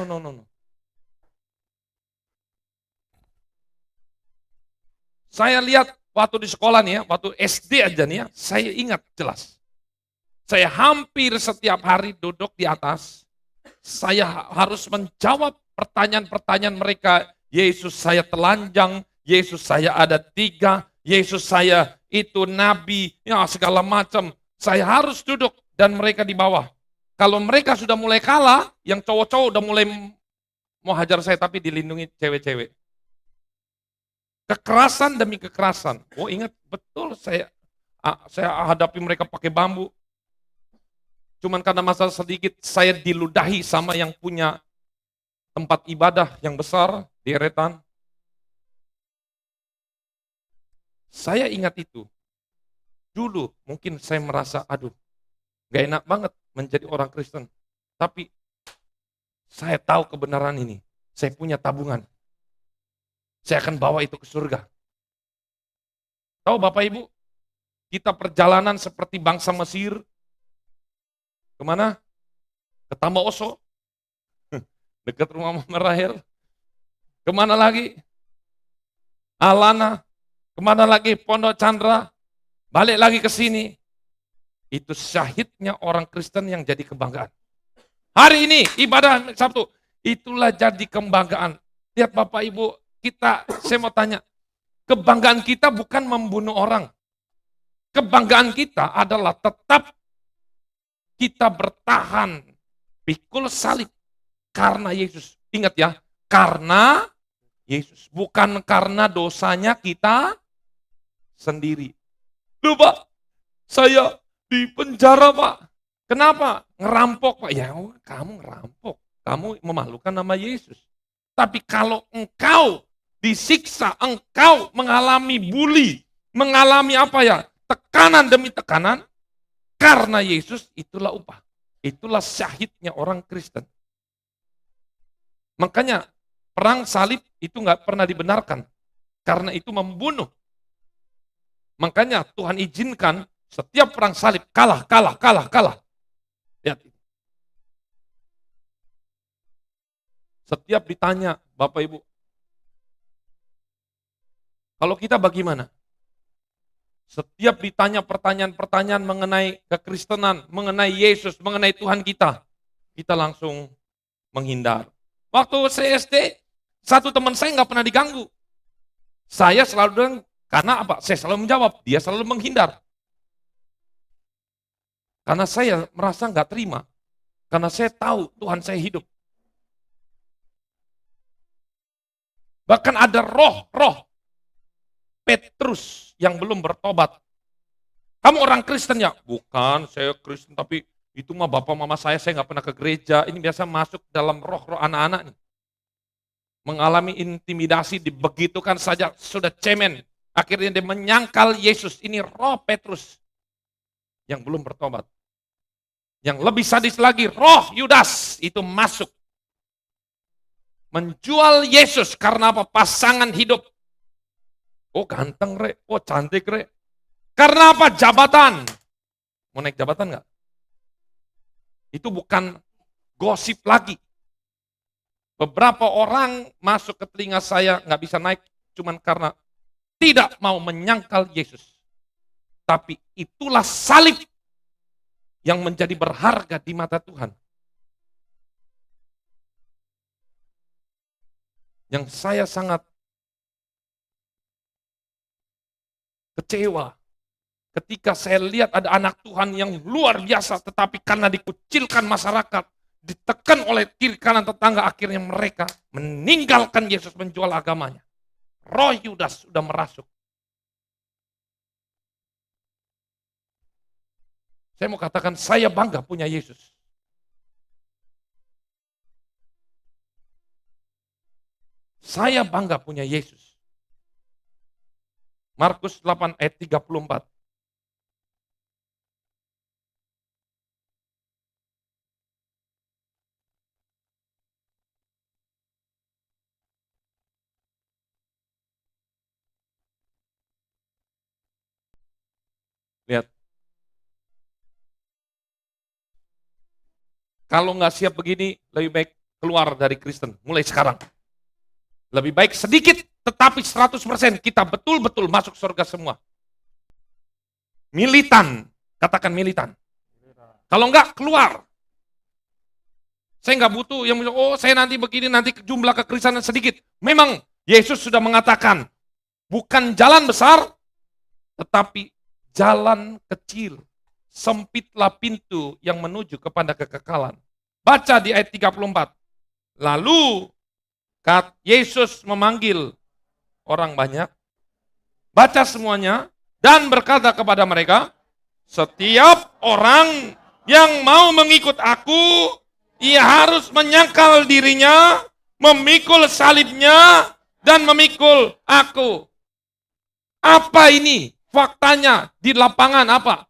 Saya lihat waktu di sekolah nih ya, waktu SD aja nih ya, saya ingat jelas. Saya hampir setiap hari duduk di atas, saya harus menjawab pertanyaan-pertanyaan mereka. Yesus saya telanjang, Yesus saya ada 3, Yesus saya itu nabi, ya segala macam. Saya harus duduk dan mereka di bawah. Kalau mereka sudah mulai kalah, yang cowok-cowok udah mulai mau hajar saya tapi dilindungi cewek-cewek. Kekerasan demi kekerasan. Oh ingat betul saya hadapi mereka pakai bambu. Cuman karena masalah sedikit saya diludahi sama yang punya tempat ibadah yang besar di Eretan. Saya ingat itu. Dulu mungkin saya merasa aduh gak enak banget menjadi orang Kristen. Tapi saya tahu kebenaran ini. Saya punya tabungan. Saya akan bawa itu ke surga. Tahu Bapak Ibu, kita perjalanan seperti bangsa Mesir. Kemana? Ke Tambah Oso. Dekat rumah Mama Rahel. Kemana lagi? Alana. Kemana lagi? Pondok Chandra. Balik lagi ke sini. Itu syahidnya orang Kristen yang jadi kebanggaan. Hari ini ibadah Sabtu. Itulah jadi kebanggaan. Lihat Bapak Ibu, saya mau tanya, kebanggaan kita bukan membunuh orang. Kebanggaan kita adalah tetap kita bertahan, pikul salib karena Yesus. Ingat ya, karena Yesus, bukan karena dosanya kita sendiri. Loh Pak, saya di penjara Pak. Kenapa? Ngerampok Pak. Ya kamu ngerampok, kamu memalukan nama Yesus. Tapi kalau engkau disiksa, engkau mengalami bully, mengalami apa ya, tekanan demi tekanan, karena Yesus itulah upah. Itulah syahidnya orang Kristen. Makanya perang salib itu nggak pernah dibenarkan, karena itu membunuh. Makanya Tuhan izinkan setiap perang salib kalah. Lihat. Setiap ditanya, Bapak Ibu, kalau kita bagaimana? Setiap ditanya pertanyaan-pertanyaan mengenai kekristenan, mengenai Yesus, mengenai Tuhan kita langsung menghindar. Waktu saya SD, satu teman saya nggak pernah diganggu. Saya selalu bilang, karena apa? Saya selalu menjawab, dia selalu menghindar. Karena saya merasa nggak terima. Karena saya tahu Tuhan saya hidup. Bahkan ada roh-roh Petrus yang belum bertobat. Kamu orang Kristen ya? Bukan, saya Kristen tapi itu mah bapak mama saya nggak pernah ke gereja. Ini biasa masuk dalam roh-roh anak-anak nih. Mengalami intimidasi, dibegitukan saja, sudah cemen. Akhirnya dia menyangkal Yesus. Ini roh Petrus yang belum bertobat. Yang lebih sadis lagi, roh Yudas itu masuk. Menjual Yesus karena apa? Pasangan hidup. Oh ganteng re, oh cantik re. Karena apa? Jabatan. Mau naik jabatan nggak? Itu bukan gosip lagi. Beberapa orang masuk ke telinga saya nggak bisa naik cuman karena tidak mau menyangkal Yesus. Tapi itulah salib yang menjadi berharga di mata Tuhan. Yang saya sangat kecewa ketika saya lihat ada anak Tuhan yang luar biasa, tetapi karena dikucilkan masyarakat, ditekan oleh kiri kanan tetangga, akhirnya mereka meninggalkan Yesus, menjual agamanya. Roh Yudas sudah merasuk. Saya mau katakan, saya bangga punya Yesus. Saya bangga punya Yesus. Markus 8 ayat 34. Lihat. Kalau nggak siap begini, lebih baik keluar dari Kristen. Mulai sekarang. Lebih baik sedikit, tetapi 100% kita betul-betul masuk surga semua. Militan. Katakan militan. Kalau enggak, keluar. Saya nggak butuh yang bilang, oh saya nanti begini, nanti jumlah kekristenan sedikit. Memang Yesus sudah mengatakan, bukan jalan besar, tetapi jalan kecil. Sempitlah pintu yang menuju kepada kekekalan. Baca di ayat 34. Lalu Yesus memanggil orang banyak. Baca semuanya. Dan berkata kepada mereka, setiap orang yang mau mengikut aku, ia harus menyangkal dirinya, memikul salibnya, dan memikul aku. Apa ini? Faktanya di lapangan apa?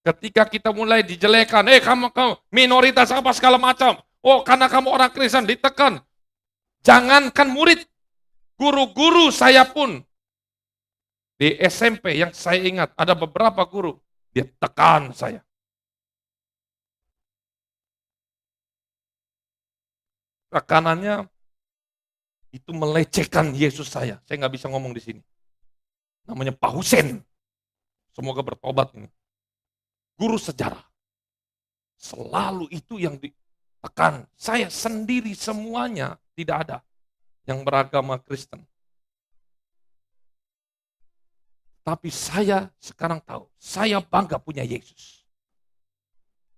Ketika kita mulai dijelekan, kamu minoritas apa segala macam. Oh, karena kamu orang Kristen ditekan. Jangankan murid, guru-guru saya pun di SMP yang saya ingat ada beberapa guru dia tekan saya. Tekanannya itu melecehkan Yesus saya. Saya nggak bisa ngomong di sini. Namanya Pak Husen. Semoga bertobat ini. Guru sejarah. Selalu itu yang ditekan. Saya sendiri semuanya tidak ada yang beragama Kristen. Tapi saya sekarang tahu, saya bangga punya Yesus.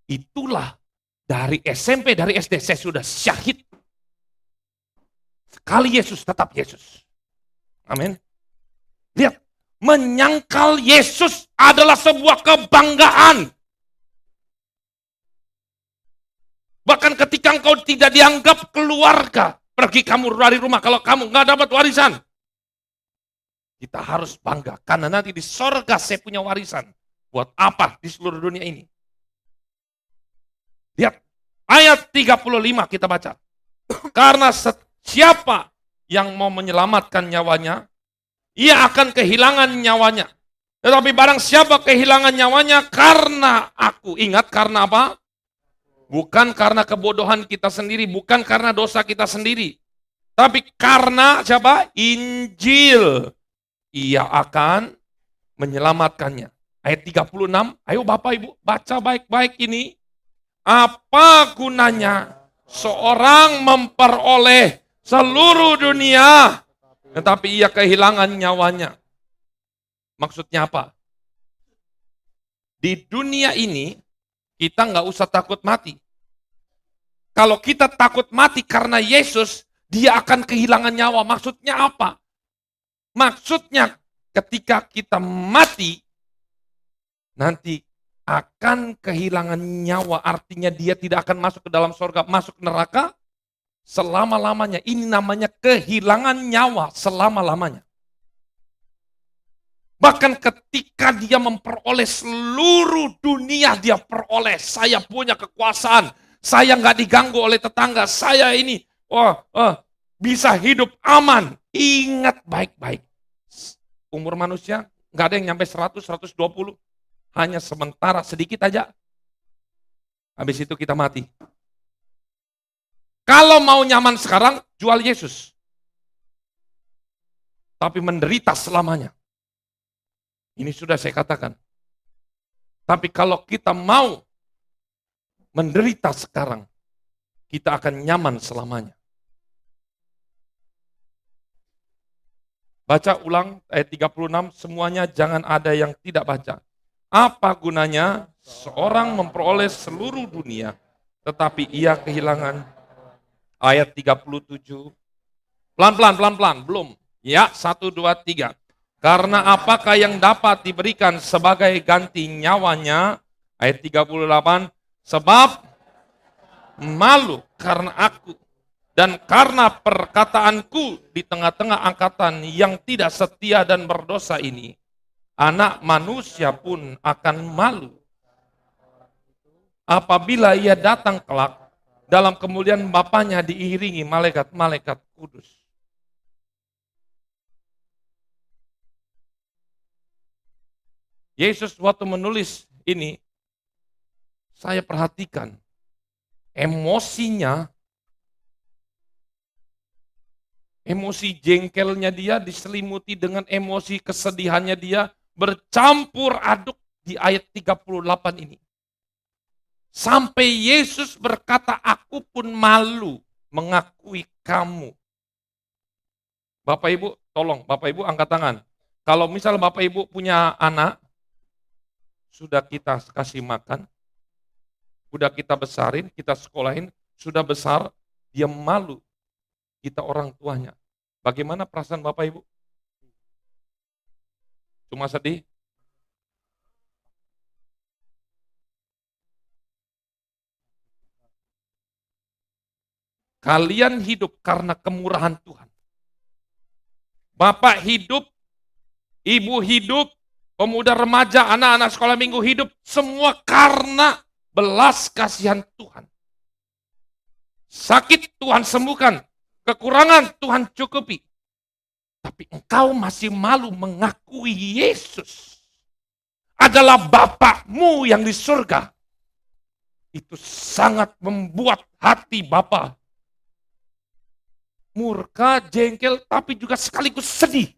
Itulah dari SMP, dari SD saya sudah syahid. Sekali Yesus, tetap Yesus. Amin. Lihat. Menyangkal Yesus adalah sebuah kebanggaan. Bahkan ketika engkau tidak dianggap keluarga, pergi kamu dari rumah kalau kamu nggak dapat warisan. Kita harus bangga, karena nanti di sorga saya punya warisan. Buat apa di seluruh dunia ini? Lihat, ayat 35 kita baca. Karena siapa yang mau menyelamatkan nyawanya, ia akan kehilangan nyawanya. Tetapi barang siapa kehilangan nyawanya karena aku. Ingat karena apa? Bukan karena kebodohan kita sendiri. Bukan karena dosa kita sendiri. Tapi karena siapa? Injil. Ia akan menyelamatkannya. Ayat 36. Ayo Bapak Ibu baca baik-baik ini. Apa gunanya seorang memperoleh seluruh dunia, tetapi ia kehilangan nyawanya. Maksudnya apa? Di dunia ini, kita nggak usah takut mati. Kalau kita takut mati karena Yesus, dia akan kehilangan nyawa. Maksudnya apa? Maksudnya ketika kita mati, nanti akan kehilangan nyawa. Artinya dia tidak akan masuk ke dalam surga, masuk neraka selama-lamanya. Ini namanya kehilangan nyawa selama-lamanya. Bahkan ketika dia memperoleh seluruh dunia, dia peroleh. Saya punya kekuasaan, saya nggak diganggu oleh tetangga, saya ini bisa hidup aman. Ingat baik-baik. Umur manusia nggak ada yang nyampe 100, 120. Hanya sementara sedikit aja. Habis itu kita mati. Kalau mau nyaman sekarang, jual Yesus. Tapi menderita selamanya. Ini sudah saya katakan. Tapi kalau kita mau menderita sekarang, kita akan nyaman selamanya. Baca ulang ayat 36, semuanya jangan ada yang tidak baca. Apa gunanya seorang memperoleh seluruh dunia, tetapi ia kehilangan. Ayat 37. Pelan-pelan, belum. Ya, 1, 2, 3. Karena apakah yang dapat diberikan sebagai ganti nyawanya? Ayat 38. Sebab malu karena aku dan karena perkataanku di tengah-tengah angkatan yang tidak setia dan berdosa ini, anak manusia pun akan malu apabila ia datang kelak dalam kemuliaan Bapanya diiringi malaikat-malaikat kudus. Yesus waktu menulis ini, saya perhatikan emosinya, emosi jengkelnya dia diselimuti dengan emosi kesedihannya dia, bercampur aduk di ayat 38 ini. Sampai Yesus berkata, aku pun malu mengakui kamu. Bapak Ibu, tolong, Bapak Ibu angkat tangan. Kalau misal Bapak Ibu punya anak, sudah kita kasih makan, sudah kita besarin, kita sekolahin, sudah besar, dia malu. Kita orang tuanya. Bagaimana perasaan Bapak Ibu? Cuma sedih? Kalian hidup karena kemurahan Tuhan. Bapak hidup, ibu hidup, pemuda remaja, anak-anak sekolah minggu hidup, semua karena belas kasihan Tuhan. Sakit Tuhan sembuhkan, kekurangan Tuhan cukupi. Tapi engkau masih malu mengakui Yesus adalah Bapakmu yang di surga. Itu sangat membuat hati Bapa murka, jengkel, tapi juga sekaligus sedih.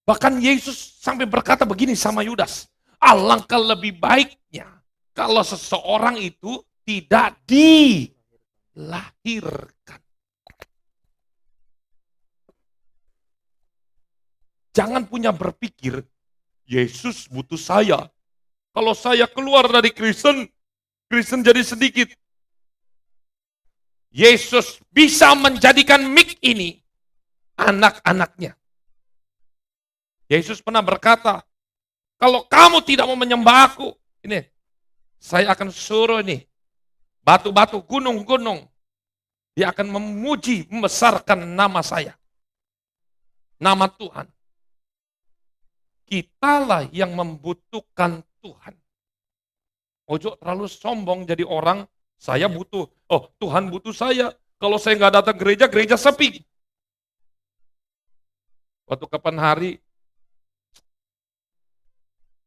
Bahkan Yesus sampai berkata begini sama Yudas, alangkah lebih baiknya kalau seseorang itu tidak dilahirkan. Jangan punya berpikir, Yesus butuh saya. Kalau saya keluar dari Kristen jadi sedikit. Yesus bisa menjadikan mik ini anak-anaknya. Yesus pernah berkata, kalau kamu tidak mau menyembah aku, ini saya akan suruh ini batu-batu, gunung-gunung, dia akan memuji, membesarkan nama saya, nama Tuhan. Kitalah yang membutuhkan Tuhan. Ojo terlalu sombong jadi orang, saya butuh, oh Tuhan butuh saya. Kalau saya nggak datang gereja, gereja sepi. Waktu kapan hari,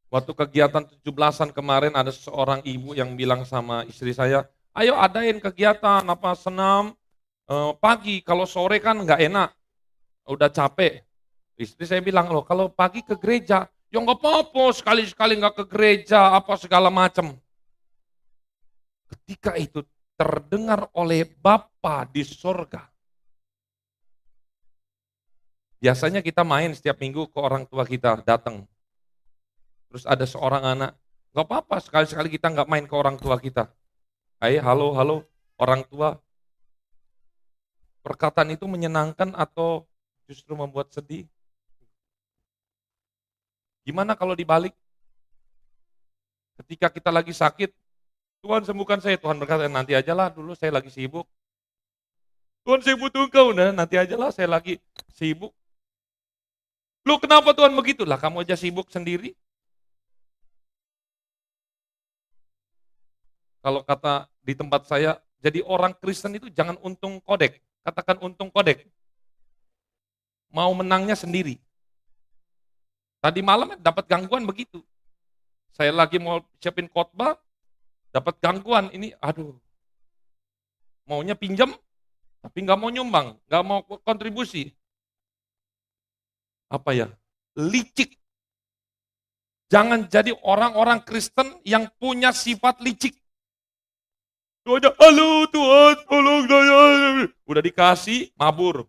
waktu kegiatan 17-an kemarin ada seorang ibu yang bilang sama istri saya, ayo adain kegiatan apa senam pagi, kalau sore kan nggak enak, udah capek. Istri saya bilang, loh kalau pagi ke gereja, ya nggak apa-apa sekali-sekali nggak ke gereja apa segala macam. Ketika itu terdengar oleh Bapa di surga. Biasanya kita main setiap minggu ke orang tua kita, datang. Terus ada seorang anak, Gak apa-apa, sekali-sekali kita nggak main ke orang tua kita. Halo, halo, orang tua. Perkataan itu menyenangkan atau justru membuat sedih? Gimana kalau dibalik? Ketika kita lagi sakit, Tuhan sembuhkan saya. Tuhan berkata, nanti ajalah dulu saya lagi sibuk. Tuhan saya butuh engkau, nah nanti ajalah saya lagi sibuk. Lu kenapa Tuhan begitu? Lah kamu aja sibuk sendiri. Kalau kata di tempat saya, jadi orang Kristen itu jangan untung kodek. Katakan untung kodek. Mau menangnya sendiri. Tadi malam dapat gangguan begitu. Saya lagi mau siapin khotbah, dapat gangguan. Ini aduh. Maunya pinjam, tapi nggak mau nyumbang, nggak mau kontribusi. Apa ya? Licik. Jangan jadi orang-orang Kristen yang punya sifat licik. Itu aja, halo Tuhan, tolong saya. Udah dikasih, mabur.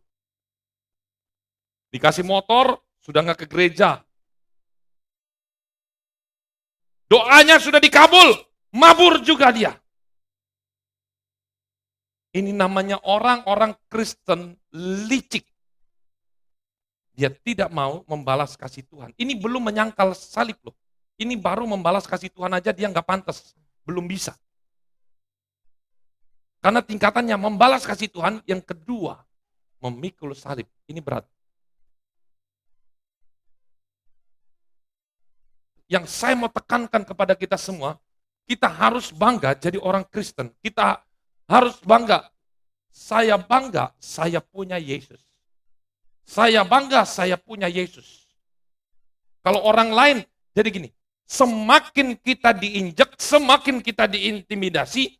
Dikasih motor, sudah nggak ke gereja. Doanya sudah dikabul, mabur juga dia. Ini namanya orang-orang Kristen licik. Dia tidak mau membalas kasih Tuhan. Ini belum menyangkal salib loh. Ini baru membalas kasih Tuhan aja dia nggak pantas. Belum bisa. Karena tingkatannya membalas kasih Tuhan, yang kedua, memikul salib. Ini berat. Yang saya mau tekankan kepada kita semua, kita harus bangga jadi orang Kristen. Kita harus bangga. Saya bangga, saya punya Yesus. Saya bangga, saya punya Yesus. Kalau orang lain, jadi gini, semakin kita diinjek, semakin kita diintimidasi,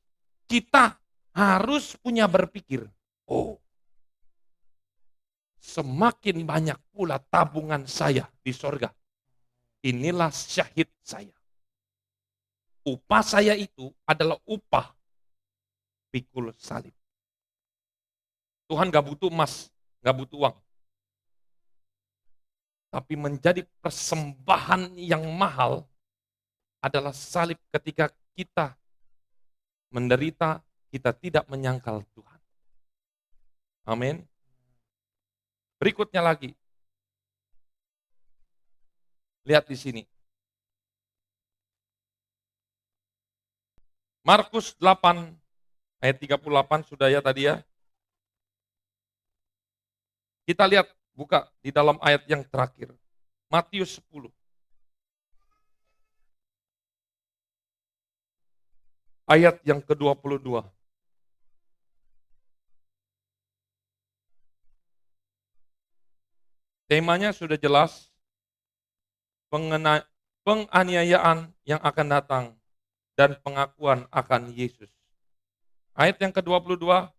kita harus punya berpikir, oh, semakin banyak pula tabungan saya di sorga. Inilah syahid saya. Upah saya itu adalah upah pikul salib. Tuhan gak butuh emas, gak butuh uang. Tapi menjadi persembahan yang mahal adalah salib ketika kita menderita, kita tidak menyangkal Tuhan. Amin. Berikutnya lagi. Lihat di sini. Markus 8 ayat 38 sudah ya tadi ya. Kita lihat, buka di dalam ayat yang terakhir. Matius 10. Ayat yang ke-22. Temanya sudah jelas. Penganiayaan yang akan datang dan pengakuan akan Yesus. Ayat yang ke-22.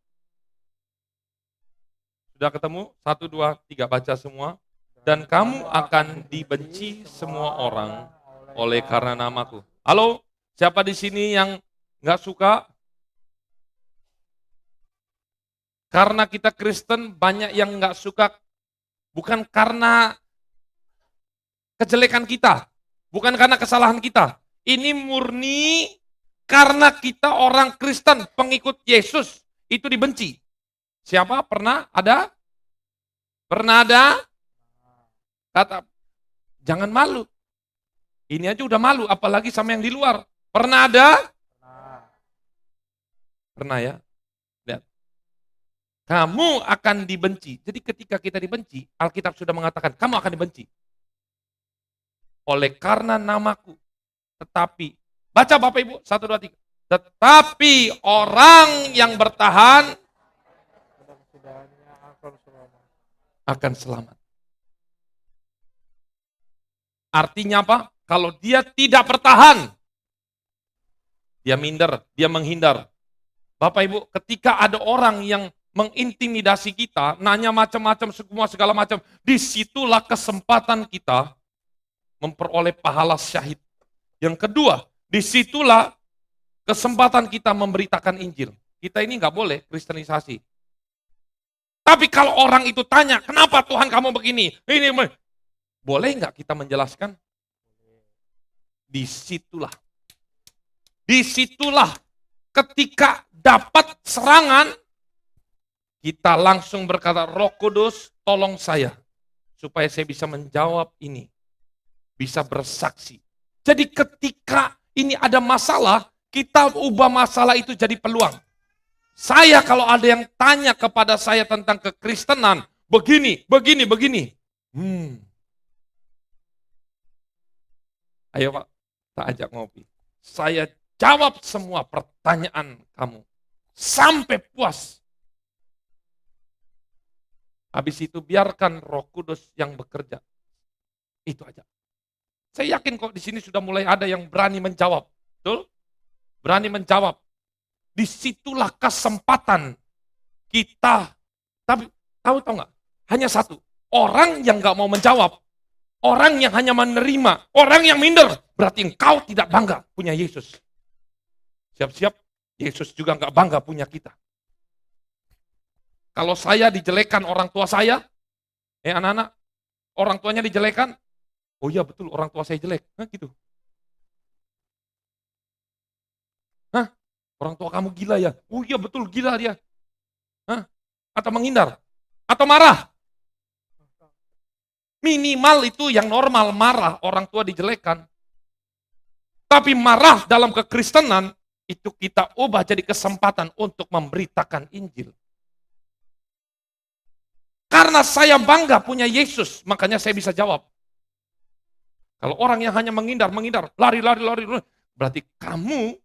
Sudah ketemu? 1, 2, 3, baca semua. Dan kamu akan dibenci semua orang oleh karena namaku. Halo, siapa di sini yang nggak suka? Karena kita Kristen banyak yang nggak suka, bukan karena kejelekan kita, bukan karena kesalahan kita. Ini murni karena kita orang Kristen, pengikut Yesus, itu dibenci. Siapa? Pernah ada? Pernah ada? Kata, jangan malu. Ini aja udah malu, apalagi sama yang di luar. Pernah ada? Pernah ya? Lihat. Kamu akan dibenci. Jadi ketika kita dibenci, Alkitab sudah mengatakan, kamu akan dibenci. Oleh karena namaku. Tetapi, baca Bapak Ibu, 1, 2, 3. Tetapi orang yang bertahan akan selamat. Artinya apa? Kalau dia tidak bertahan, dia minder, dia menghindar. Bapak Ibu, ketika ada orang yang mengintimidasi kita, nanya macam-macam, semua segala macam, disitulah kesempatan kita memperoleh pahala syahid. Yang kedua, disitulah kesempatan kita memberitakan Injil. Kita ini nggak boleh kristenisasi. Tapi kalau orang itu tanya, kenapa Tuhan kamu begini? Ini boleh nggak kita menjelaskan? Disitulah Disitulah ketika dapat serangan, kita langsung berkata, Roh Kudus tolong saya, supaya saya bisa menjawab ini, bisa bersaksi. Jadi ketika ini ada masalah, kita ubah masalah itu jadi peluang. Saya kalau ada yang tanya kepada saya tentang kekristenan, begini. Ayo Pak, tak ajak ngopi. Saya jawab semua pertanyaan kamu. Sampai puas. Habis itu biarkan Roh Kudus yang bekerja. Itu aja. Saya yakin kok di sini sudah mulai ada yang berani menjawab. Betul? Berani menjawab. Disitulah kesempatan kita. Tapi tahu nggak? Hanya satu. Orang yang nggak mau menjawab. Orang yang hanya menerima. Orang yang minder. Berarti engkau tidak bangga punya Yesus. Siap-siap. Yesus juga nggak bangga punya kita. Kalau saya dijelekan orang tua saya. Anak-anak. Orang tuanya dijelekan. Oh iya betul orang tua saya jelek. Gitu. Orang tua kamu gila ya? Oh iya betul gila dia. Atau menghindar? Atau marah? Minimal itu yang normal, marah orang tua dijelekan. Tapi marah dalam kekristenan, itu kita ubah jadi kesempatan untuk memberitakan Injil. Karena saya bangga punya Yesus, makanya saya bisa jawab. Kalau orang yang hanya menghindar, lari, berarti kamu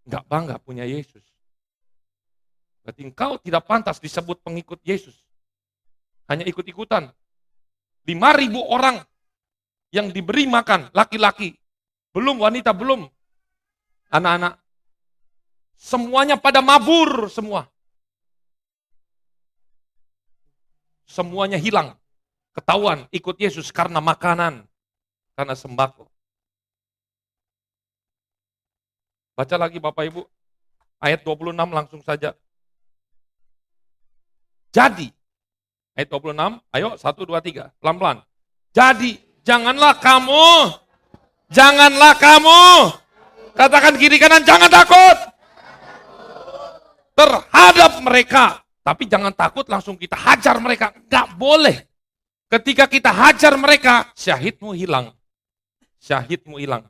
nggak bangga punya Yesus. Berarti engkau tidak pantas disebut pengikut Yesus. Hanya ikut-ikutan. 5.000 orang yang diberi makan, laki-laki. Belum wanita, belum anak-anak. Semuanya pada mabur semua. Semuanya hilang. Ketahuan ikut Yesus karena makanan. Karena sembako. Baca lagi Bapak Ibu, ayat 26 langsung saja. Jadi, ayat 26, ayo 1, 2, 3, pelan-pelan. Jadi, janganlah kamu, katakan kiri kanan, jangan takut terhadap mereka. Tapi jangan takut langsung kita hajar mereka, enggak boleh. Ketika kita hajar mereka, syahidmu hilang. Syahidmu hilang.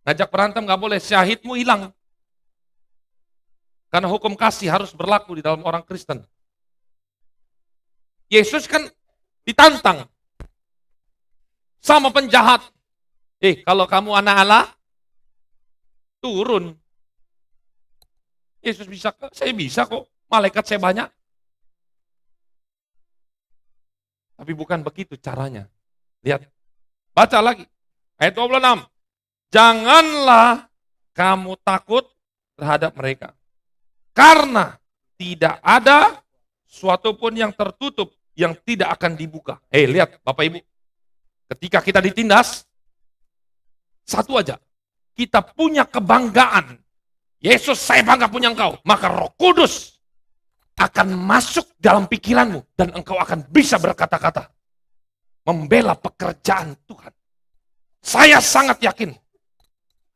Ngajak berantem nggak boleh, syahidmu hilang. Karena hukum kasih harus berlaku di dalam orang Kristen. Yesus kan ditantang sama penjahat. Kalau kamu anak Allah, turun. Yesus bisa, saya bisa kok, malaikat saya banyak. Tapi bukan begitu caranya. Lihat, baca lagi. Ayat 26. Janganlah kamu takut terhadap mereka. Karena tidak ada suatu pun yang tertutup yang tidak akan dibuka. Lihat Bapak Ibu. Ketika kita ditindas, satu aja. Kita punya kebanggaan. Yesus, saya bangga punya engkau. Maka Roh Kudus akan masuk dalam pikiranmu. Dan engkau akan bisa berkata-kata. Membela pekerjaan Tuhan. Saya sangat yakin.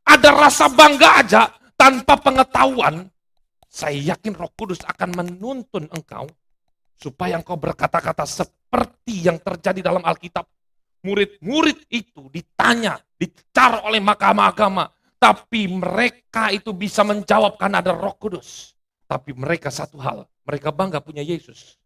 Ada rasa bangga aja tanpa pengetahuan, saya yakin Roh Kudus akan menuntun engkau supaya engkau berkata-kata seperti yang terjadi dalam Alkitab. Murid-murid itu ditanya, dicar oleh mahkamah agama, tapi mereka itu bisa menjawab karena ada Roh Kudus. Tapi mereka satu hal, mereka bangga punya Yesus.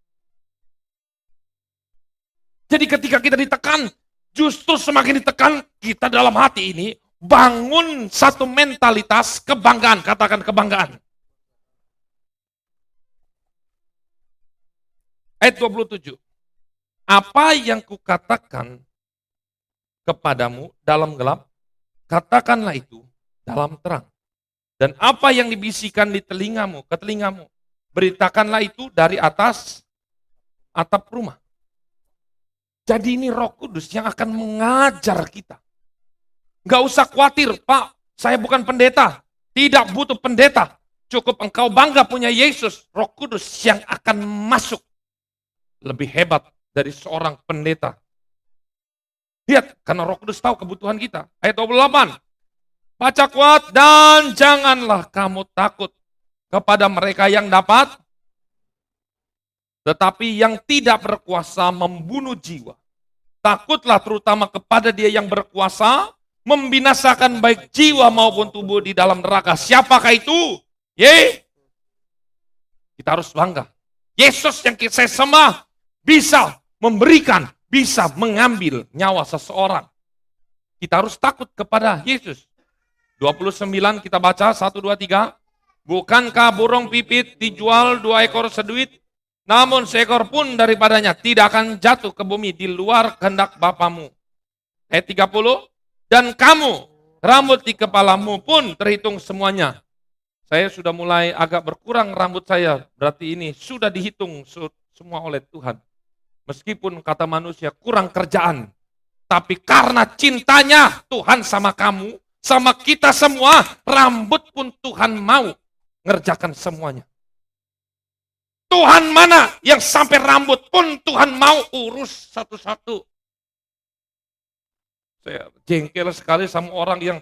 Jadi ketika kita ditekan, justru semakin ditekan, kita dalam hati ini bangun satu mentalitas kebanggaan, katakan kebanggaan. Ayat 27. Apa yang kukatakan kepadamu dalam gelap, katakanlah itu dalam terang. Dan apa yang dibisikkan di telingamu, ke telingamu, beritakanlah itu dari atas atap rumah. Jadi ini Roh Kudus yang akan mengajar kita. Gak usah khawatir, Pak, saya bukan pendeta. Tidak butuh pendeta. Cukup engkau bangga punya Yesus, Roh Kudus yang akan masuk. Lebih hebat dari seorang pendeta. Lihat, karena Roh Kudus tahu kebutuhan kita. Ayat 28. Baca kuat, dan janganlah kamu takut kepada mereka yang dapat, tetapi yang tidak berkuasa membunuh jiwa. Takutlah terutama kepada dia yang berkuasa, membinasakan baik jiwa maupun tubuh di dalam neraka. Siapakah itu? Kita harus bangga. Yesus yang saya sembah bisa memberikan, bisa mengambil nyawa seseorang. Kita harus takut kepada Yesus. 29 kita baca, 1, 2, 3. Bukankah burung pipit dijual 2 ekor seduit? Namun seekor pun daripadanya tidak akan jatuh ke bumi di luar kehendak Bapamu. Ayat 30. Dan kamu, rambut di kepalamu pun terhitung semuanya. Saya sudah mulai agak berkurang rambut saya, berarti ini sudah dihitung semua oleh Tuhan. Meskipun kata manusia kurang kerjaan, tapi karena cintanya Tuhan sama kamu, sama kita semua, rambut pun Tuhan mau ngerjakan semuanya. Tuhan mana yang sampai rambut pun Tuhan mau urus satu-satu. Saya jengkel sekali sama orang yang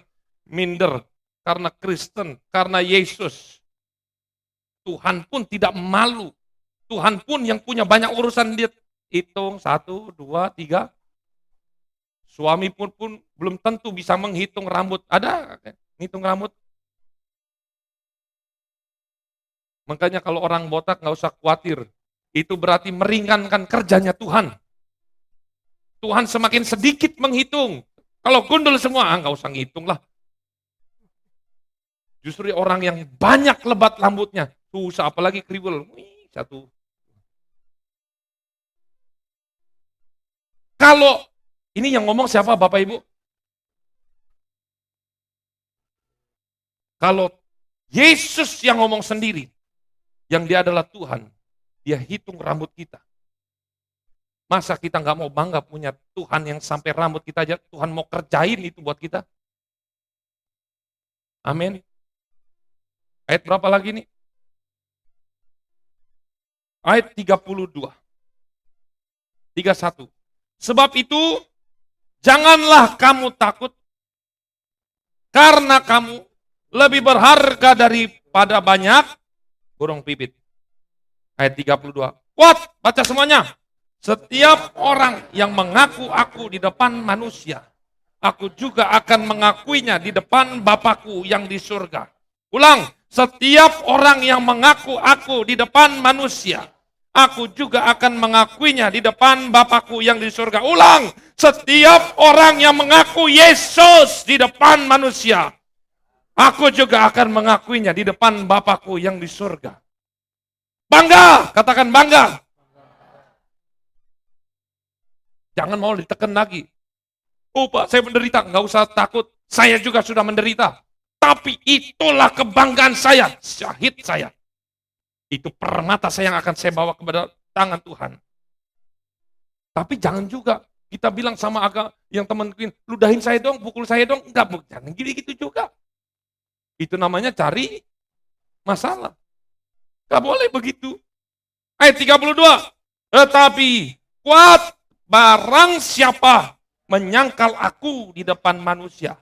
minder karena Kristen, karena Yesus. Tuhan pun tidak malu. Tuhan pun yang punya banyak urusan, dia hitung 1, 2, 3. Suami pun belum tentu bisa menghitung rambut. Ada ngitung rambut? Makanya kalau orang botak nggak usah khawatir. Itu berarti meringankan kerjanya Tuhan. Tuhan semakin sedikit menghitung. Kalau gundul semua, nggak usah ngitung lah. Justru orang yang banyak lebat rambutnya, susah apalagi kriwel. Satu. Kalau ini yang ngomong siapa Bapak Ibu? Kalau Yesus yang ngomong sendiri, yang dia adalah Tuhan, dia hitung rambut kita. Masa kita nggak mau bangga punya Tuhan yang sampai rambut kita aja, Tuhan mau kerjain itu buat kita? Amin. Ayat berapa lagi nih? Ayat 32. 31. Sebab itu, janganlah kamu takut, karena kamu lebih berharga daripada banyak burung pipit. Ayat 32. Kuat, baca semuanya. Setiap orang yang mengaku aku di depan manusia, aku juga akan mengakuinya di depan Bapakku yang di surga. Ulang, setiap orang yang mengaku aku di depan manusia, aku juga akan mengakuinya di depan Bapakku yang di surga. Ulang, setiap orang yang mengaku Yesus di depan manusia, aku juga akan mengakuinya di depan Bapakku yang di surga. Bangga, katakan bangga. Jangan mau ditekan lagi. Oh Pak, saya menderita, nggak usah takut. Saya juga sudah menderita. Tapi itulah kebanggaan saya, syahid saya. Itu permata saya yang akan saya bawa kepada tangan Tuhan. Tapi jangan juga kita bilang sama agak yang teman kita, ludahin saya dong, pukul saya dong. Enggak, jangan gitu juga. Itu namanya cari masalah. Enggak boleh begitu. Ayat 32. Tetapi kuat barang siapa menyangkal aku di depan manusia,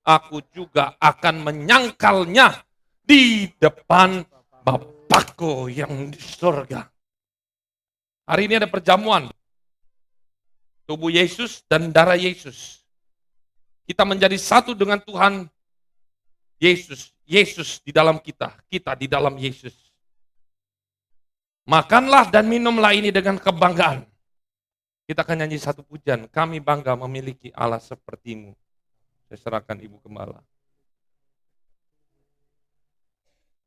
aku juga akan menyangkalnya di depan Bapakku yang di surga. Hari ini ada perjamuan. Tubuh Yesus dan darah Yesus. Kita menjadi satu dengan Tuhan Yesus. Yesus di dalam kita. Kita di dalam Yesus. Makanlah dan minumlah ini dengan kebanggaan. Kita akan nyanyi satu pujian. Kami bangga memiliki Allah sepertimu. Saya serahkan Ibu Gembala.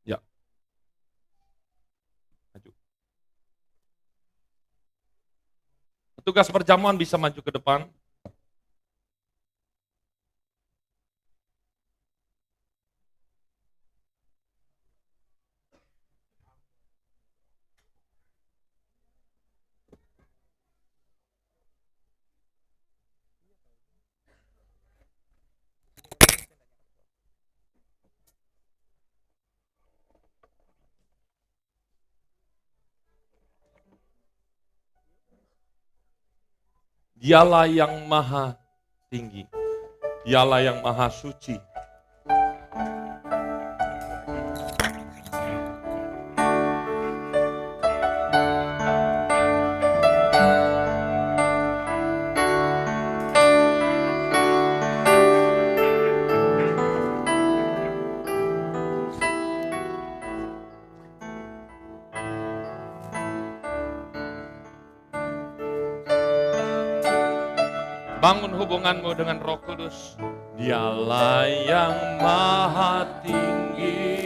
Ya. Maju. Petugas perjamuan bisa maju ke depan. Dialah yang maha tinggi. Dialah yang maha suci. Bangun hubunganmu dengan Roh Kudus. Dialah yang maha tinggi.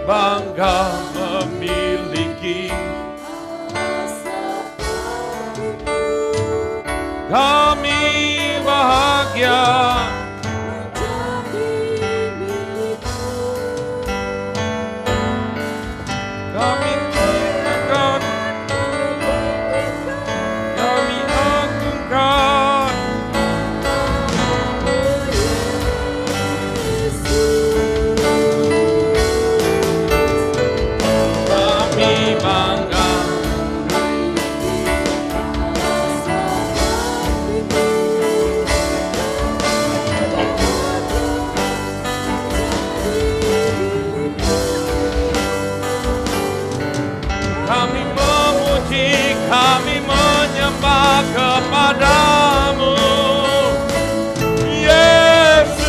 Bangga memiliki kami, bahagia kami tinggikan, kami agungkan. Kami memuji, kami menyembah kepadamu, Yesus.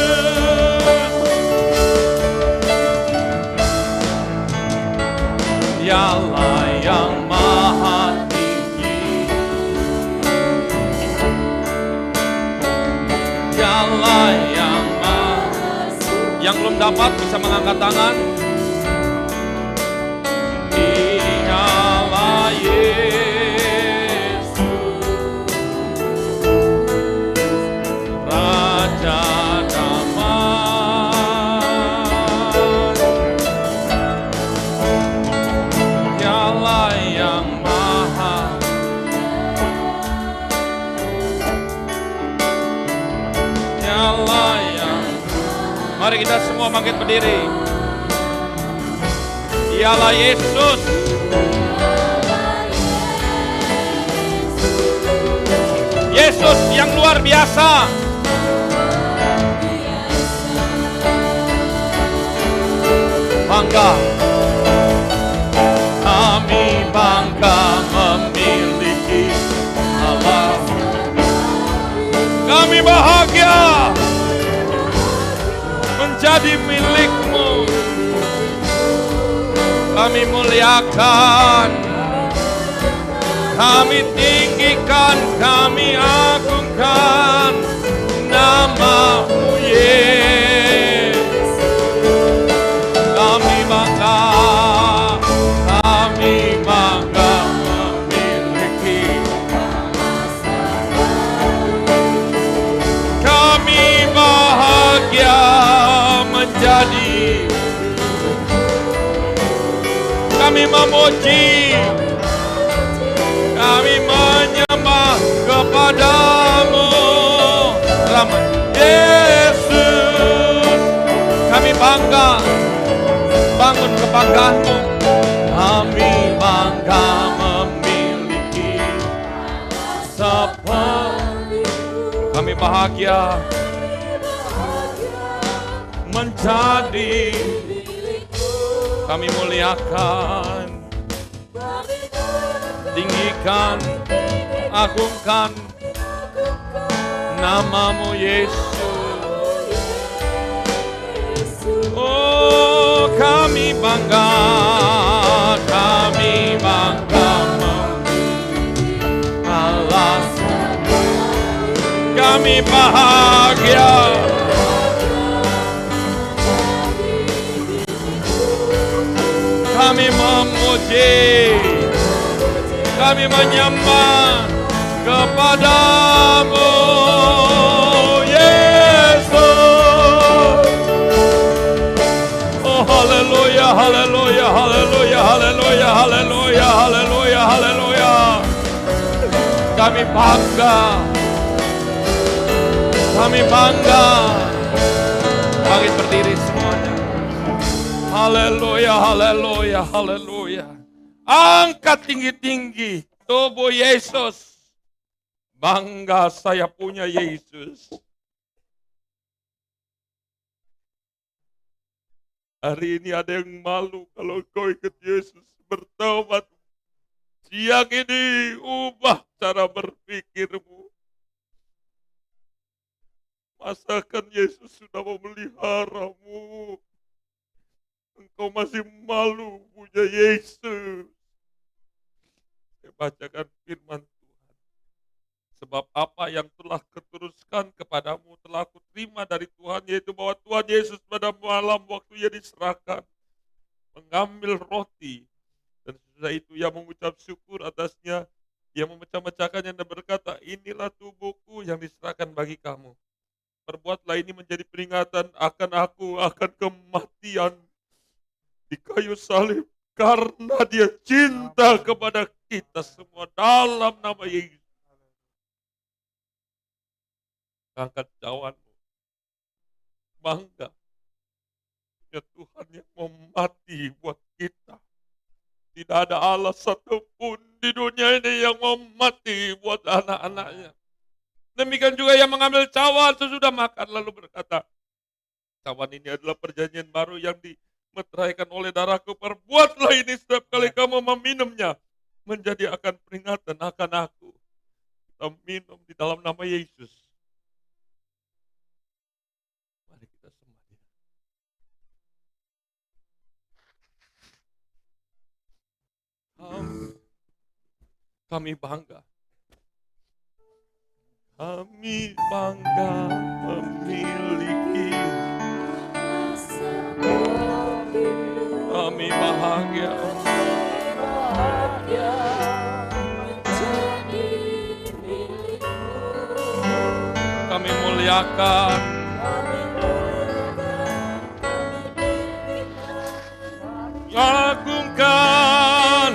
Dialah yang maha tinggi, Dialah yang maha. Yang belum dapat bisa mengangkat tangan. Dialah Yesus, Raja damai. Dialah yang maha. Dialah yang. Mari kita semua bangkit berdiri. Dialah Yesus. Yesus yang luar biasa. Bangga. Kami bangga memiliki Allah. Kami bahagia menjadi milik-Mu. Kami muliakan, kami tinggikan, kami agungkan nama-Mu, Yesus. Kami bangga memiliki. Kami bahagia menjadi. Kami memuji, kami menyembah kepadamu, Yesus. Kami bangga, bangun kebanggaan-Mu. Kami bangga memiliki seperti. Kami bahagia menjadi. Kami muliakan, tinggikan, agungkan nama-Mu, Yesus. Oh, kami bangga Allah. Kami bahagia. Kami memuji, kami menyembah kepadamu, Yesus. Oh haleluya, haleluya, haleluya, haleluya, haleluya, haleluya, haleluya. Kami bangga. Kami bangga. Bangkit berdiri semuanya. Haleluya, haleluya, haleluya. Angkat tinggi-tinggi tubuh Yesus. Bangga saya punya Yesus. Hari ini ada yang malu kalau kau ikut Yesus, bertobat. Siang ini ubah cara berpikirmu. Masakan Yesus sudah memeliharamu. Engkau masih malu punya Yesus. Saya bacakan firman Tuhan. Sebab apa yang telah kuteruskan kepadamu telah kuterima dari Tuhan, yaitu bahwa Tuhan Yesus pada malam waktu ia diserahkan, mengambil roti, dan sesudah itu ia mengucap syukur atasnya, ia memecah-mecahkannya dan berkata, inilah tubuhku yang diserahkan bagi kamu. Perbuatlah ini menjadi peringatan akan aku, akan kematian di kayu salib, karena dia cinta kepada kita semua, dalam nama Yesus. Angkat cawanmu, bangga punya Tuhan yang mau mati buat kita. Tidak ada Allah satupun di dunia ini yang mau mati buat anak-anaknya. Demikian juga yang mengambil cawan sesudah makan lalu berkata, cawan ini adalah perjanjian baru yang dimeteraikan oleh darahku. Perbuatlah ini setiap kali kamu meminumnya, menjadi akan peringatan akan aku. Kita minum di dalam nama Yesus. Mari kita sembah Dia. Kami bangga. Kami bangga memiliki. Kami bahagia. Kami muliakan. Agungkan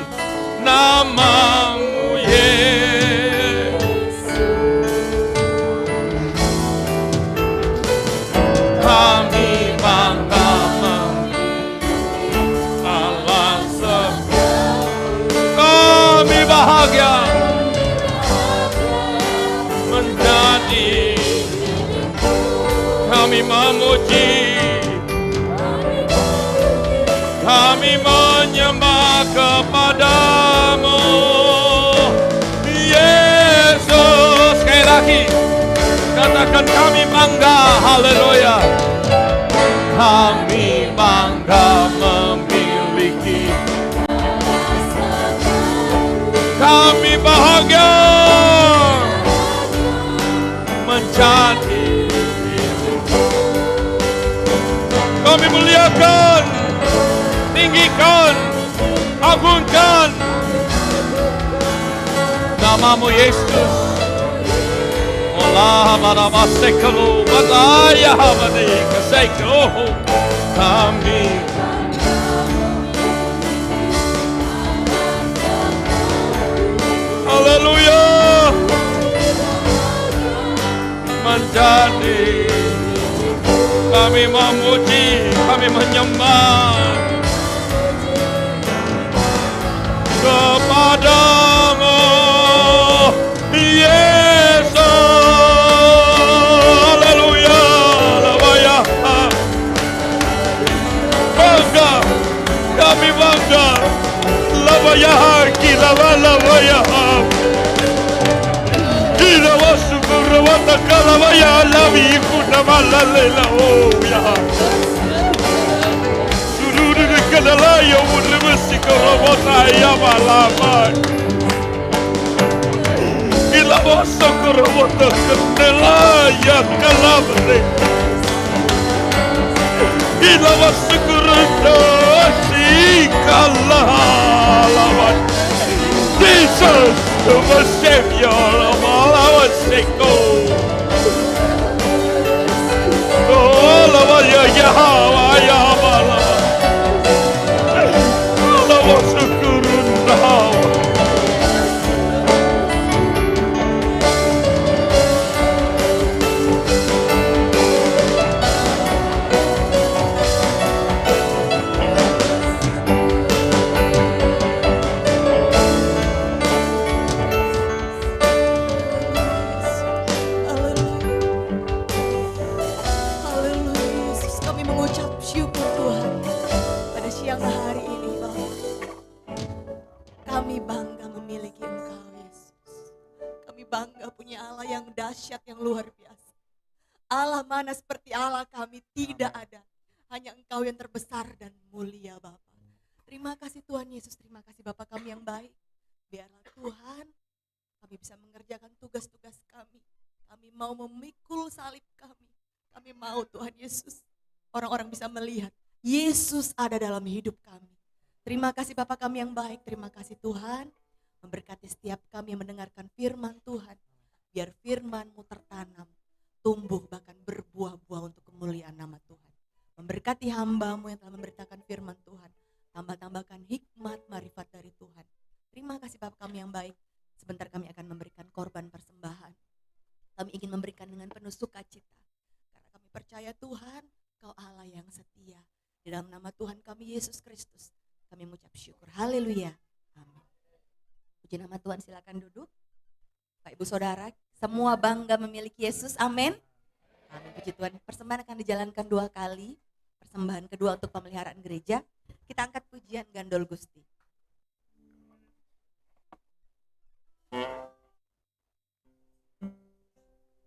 namamu Yesus. Kami bangga memiliki Allah semua. Kami bahagia menjadi. Kami memuji. Kami menyembah kepadamu, Yesus. Sekali lagi, katakan kami bangga, haleluya. Kami bangga memiliki. Kami bahagia menjadi. Kami muliakan, tinggikan, agungkan namamu Yesus. Allah manamasekalu badaya hamani kasekalo. Kami haleluya menjadi. Kami memuji, kami menyembah kepadamu, Yesus. Haleluya, lawaya. Bangga, kami bangga. Lawaya, kila lawaya. Kila wasyukur wa takalawaya lawi kuna malalela oh ya. Kadalaya ulibisi korobota ya malama. Ila bosa korobota kadalaya kalamre. Ila bosa korobota si kalalawan. Jesus, my Savior of all our sake. Oh, Lord, Yahweh, Yahweh, Lord, syukurun Yahweh. Haleluya Yesus, kami mengucap syukur Tuhan pada siang hari ini Bapa. Kami bangga memiliki Engkau Yesus. Kami bangga punya Allah yang dahsyat, yang luar biasa. Allah mana seperti Allah kami, tidak ada. Hanya Engkau yang terbesar dan mulia Bapa. Terima kasih Tuhan Yesus, terima kasih Bapa kami yang baik. Biarlah Tuhan kami bisa mengerjakan tugas-tugas kami. Kami mau memikul salib kami. Kami mau Tuhan Yesus, orang-orang bisa melihat Yesus ada dalam hidup kami. Terima kasih Bapa kami yang baik, terima kasih Tuhan. Memberkati setiap kami yang mendengarkan firman Tuhan. Biar firman-Mu tertanam, tumbuh bahkan berbuah-buah untuk kemuliaan nama Tuhan. Memberkati hamba-Mu yang telah memberitakan firman Tuhan. Tambah-tambahkan hikmat, marifat dari Tuhan. Terima kasih Bapa kami yang baik. Sebentar kami akan memberikan korban persembahan. Kami ingin memberikan dengan penuh sukacita. Karena kami percaya Tuhan, Kau Allah yang setia. Di dalam nama Tuhan kami Yesus Kristus, kami mengucap syukur. Haleluya. Amin. Puji nama Tuhan, silakan duduk. Pak Ibu Saudara, semua bangga memiliki Yesus. Amin. Amin. Puji Tuhan. Persembahan akan dijalankan 2 kali. Persembahan kedua untuk pemeliharaan gereja. Kita angkat pujian Gandol Gusti.